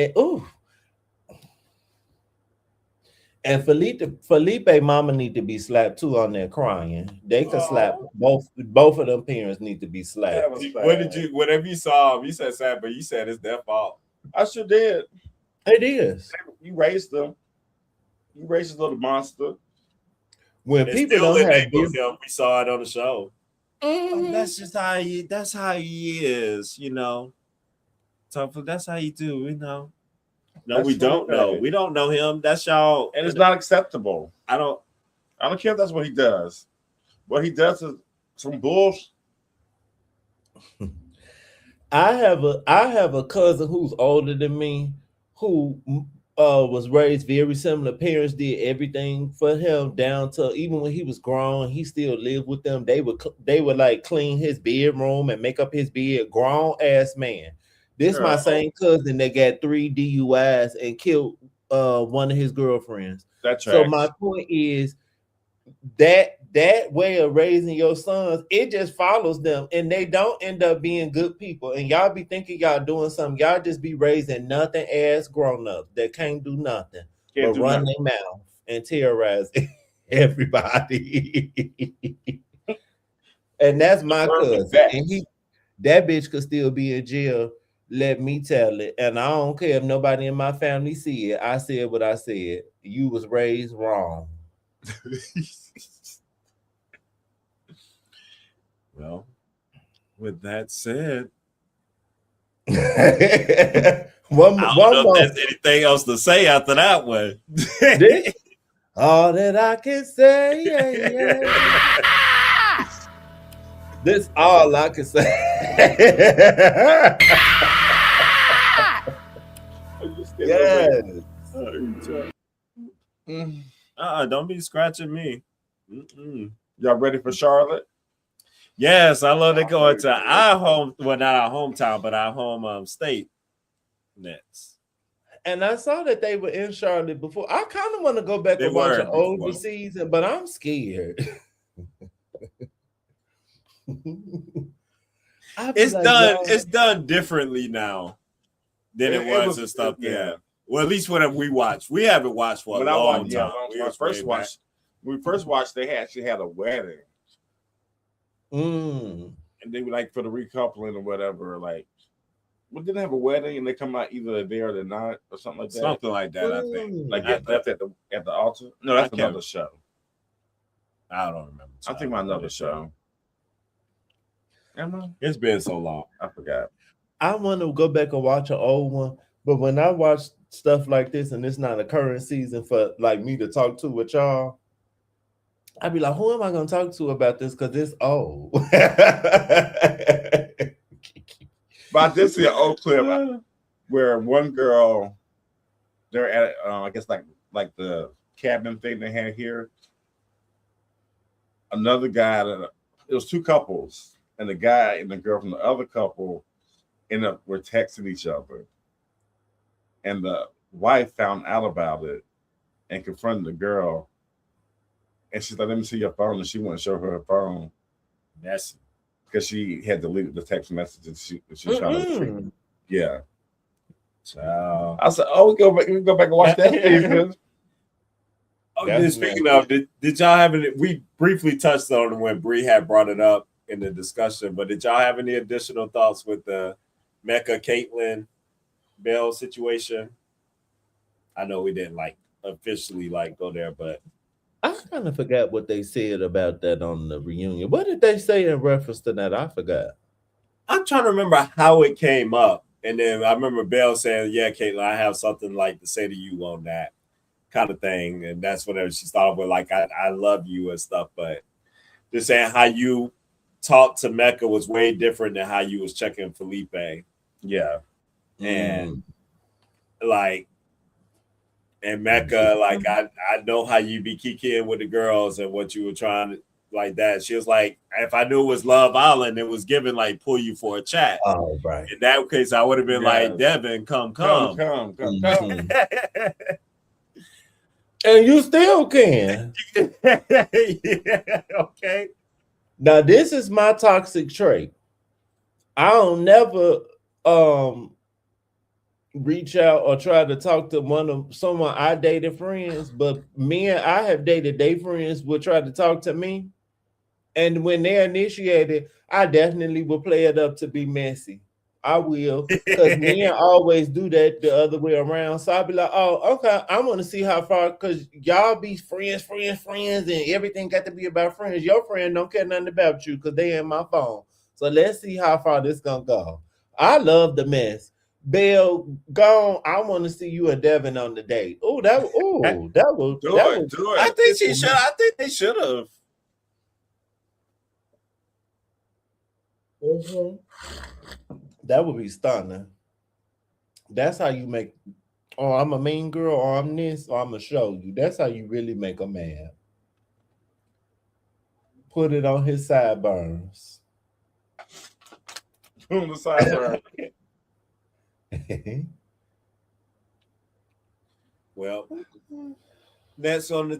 Felipe mama need to be slapped too on there crying. They could slap both of them parents need to be slapped. Whenever you saw him, you said sad, but you said it's their fault. I sure did. It is. You raised them. You raised this little monster. When it's people don't have him, we saw it on the show. Mm-hmm. That's just how he is, you know. So that's how you do, you know. No, we don't know. We don't know him. That's y'all, and it's not acceptable. I don't care if that's what he does. What he does is some bullshit. I have a cousin who's older than me who was raised very similar. Parents did everything for him down to even when he was grown, he still lived with them. They would like clean his bedroom and make up his bed. Grown ass man. This my same cousin that got 3 DUIs and killed one of his girlfriends. So my point is that way of raising your sons, it just follows them and they don't end up being good people. And y'all be thinking y'all doing something. Y'all just be raising nothing ass grown-ups that can't do nothing but run their mouth and terrorize everybody. And that's my cousin. And that bitch could still be in jail. Let me tell it. And I don't care if nobody in my family see it. I said what I said. You was raised wrong. Well, with that said, one more. If there's anything else to say after that one. All that I can say. This all I can say. Yes. Don't be scratching me. Y'all ready for Charlotte? Yes, I love to go into our home, well, not our hometown, but our home state next. And I saw that they were in Charlotte before. I kind of want to go back and watch an older season, but I'm scared. It's done differently now than it was and stuff. Yeah. Well, at least whenever we watched, we haven't watched for a long time. When we first watched, they actually had a wedding. And they were like for the recoupling or whatever. Like, we didn't have a wedding and they come out either they're there or they're not or something like that. Something like that, I think. Like get left at the altar. No, that's another show. I don't remember. I think about another show. It's been so long. I forgot. I want to go back and watch an old one, but when I watch stuff like this and it's not a current season for like me to talk to with y'all, I'd be like, who am I going to talk to about this? Because it's old. But I did see an old clip where one girl, they're at, I guess like the cabin thing they had here. Another guy, it was two couples, and the guy and the girl from the other couple were texting each other. And the wife found out about it and confronted the girl. And she's like, let me see your phone. And she wouldn't show her phone. That's because she had deleted the text messages. She was trying to treat. Yeah. So I said, we go back and watch that. Speaking of, did y'all have any? We briefly touched on it when Bree had brought it up in the discussion, but did y'all have any additional thoughts with the Mecca Caitlyn Bell situation? I know we didn't officially go there, but I kind of forgot what they said about that on the reunion. What did they say in reference to that? I forgot. I'm trying to remember how it came up. And then I remember Belle saying, yeah, Caitlin, I have something like to say to you on that kind of thing. And that's whenever she started with like, I love you and stuff. But just saying how you talked to Mecca was way different than how you was checking Felipe. Yeah. And like, and Mecca, like I know how you be kikiing with the girls and what you were trying to like that. She was like, if I knew it was Love Island, it was given like pull you for a chat. Oh, right. In that case, I would have been like, Devin, come. And you still can. Yeah, okay. Now, this is my toxic trait. I don't never reach out or try to talk to someone I dated friends, but I have dated their friends will try to talk to me. And when they're initiated, I definitely will play it up to be messy. I will, because men always do that the other way around. So I'll be like, oh, okay, I want to see how far, because y'all be friends, and everything got to be about friends. Your friend don't care nothing about you because they in my phone. So let's see how far this gonna go. I love the mess. Belle, gone. I want to see you and Devin on the date. That was do it. I think she should. I think they should have. That would be stunning. That's how you make. Oh, I'm a mean girl, or I'm this, or I'm gonna show you. That's how you really make a man. Put it on his sideburns. On the sideburn. Well, next on the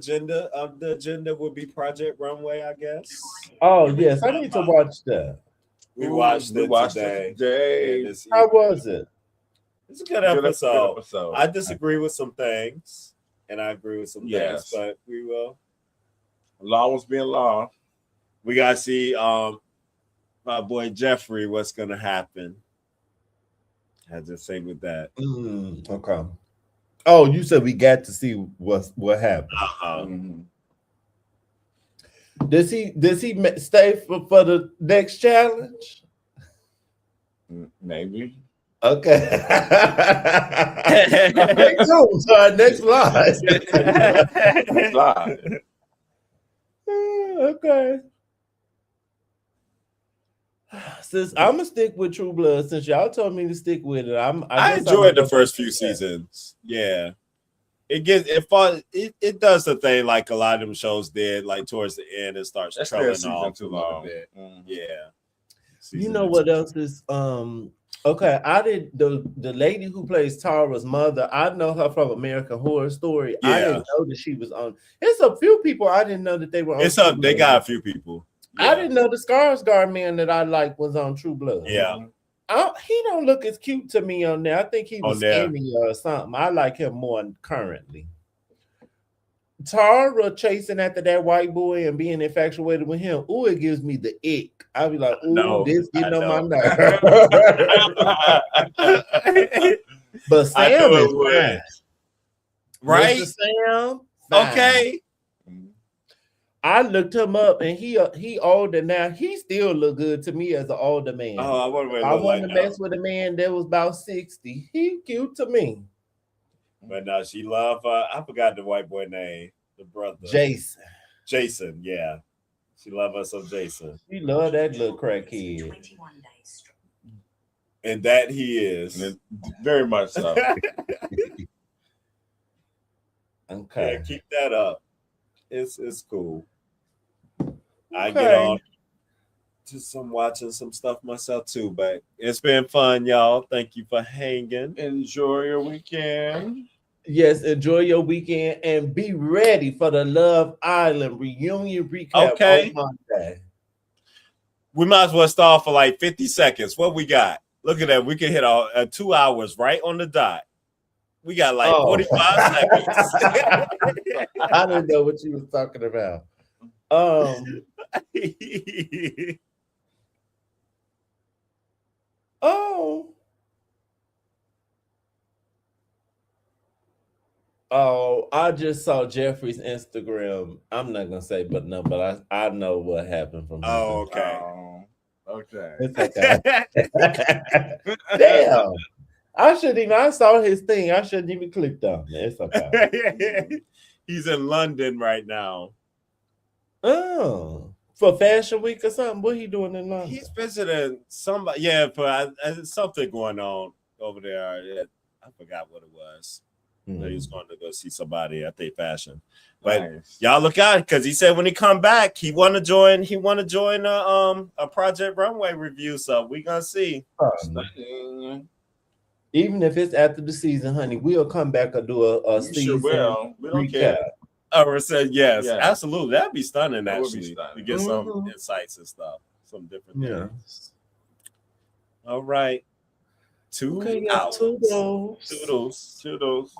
agenda would be Project Runway, I guess. Oh yes, I need to watch that. We watched it today. How was it? It's a good episode. I disagree with some things, and I agree with some things, but we will. Law was being law. We gotta see my boy Jeffrey, what's gonna happen. I had to say with that. Okay. Oh, you said we got to see what happened. Does he stay for the next challenge? Maybe. Okay. Stay tuned to our next live. Okay. Since I'm gonna stick with True Blood, since y'all told me to stick with it, I enjoyed the first few seasons. Yeah, it does the thing like a lot of them shows did. Like towards the end, it starts trailing off a little bit. Yeah. You know what else is okay? I did the lady who plays Tara's mother. I know her from American Horror Story. Yeah. I didn't know that she was on. It's a few people I didn't know that they were on. They got a few people. Yeah. I didn't know the Skarsgård man that I like was on True Blood. Yeah. He don't look as cute to me on there. I think he was skinny or something. I like him more currently. Tara chasing after that white boy and being infatuated with him. Ooh, it gives me the ick. I'll be like, ooh, this getting on my nerve. But Sam is fine. Right? Mr. Sam, fine. Okay. I looked him up, and he older now. He still look good to me as an older man. Oh, I want to mess with a man that was about 60. He cute to me. But no, she loved. I forgot the white boy name. The brother, Jason. Jason, yeah. She loved us some Jason. She loved that little crackhead. And that he is very much so. Okay, yeah, keep that up. It's cool. I Okay. get on to some watching some stuff myself too, but it's been fun, y'all. Thank you for hanging. Enjoy your weekend. Yes, enjoy your weekend and be ready for the Love Island reunion recap on Monday. We might as well start for like 50 seconds. What we got? Look at that. We can hit 2 hours right on the dot. We got like 45 seconds. I didn't know what you was talking about. Oh, I just saw Jeffrey's Instagram. I'm not gonna say but no, but I know what happened from his Oh, okay. Okay. It's okay. Damn. I saw his thing. I shouldn't even clicked on it. It's okay. He's in London right now. Oh, for Fashion Week or something. What he doing in London? He's visiting somebody. Yeah, for something going on over there. Yeah, I forgot what it was. He was going to go see somebody at their fashion. But y'all look out, because he said when he come back, he want to join. He want to join a Project Runway review. So we gonna see. Even if it's after the season, honey, we'll come back and do a season will. We don't recap. care. Or said yes, absolutely. That'd be stunning. That would actually, be stunning. to get some insights and stuff, some different things. All right, 2 hours. Toodles. Toodles.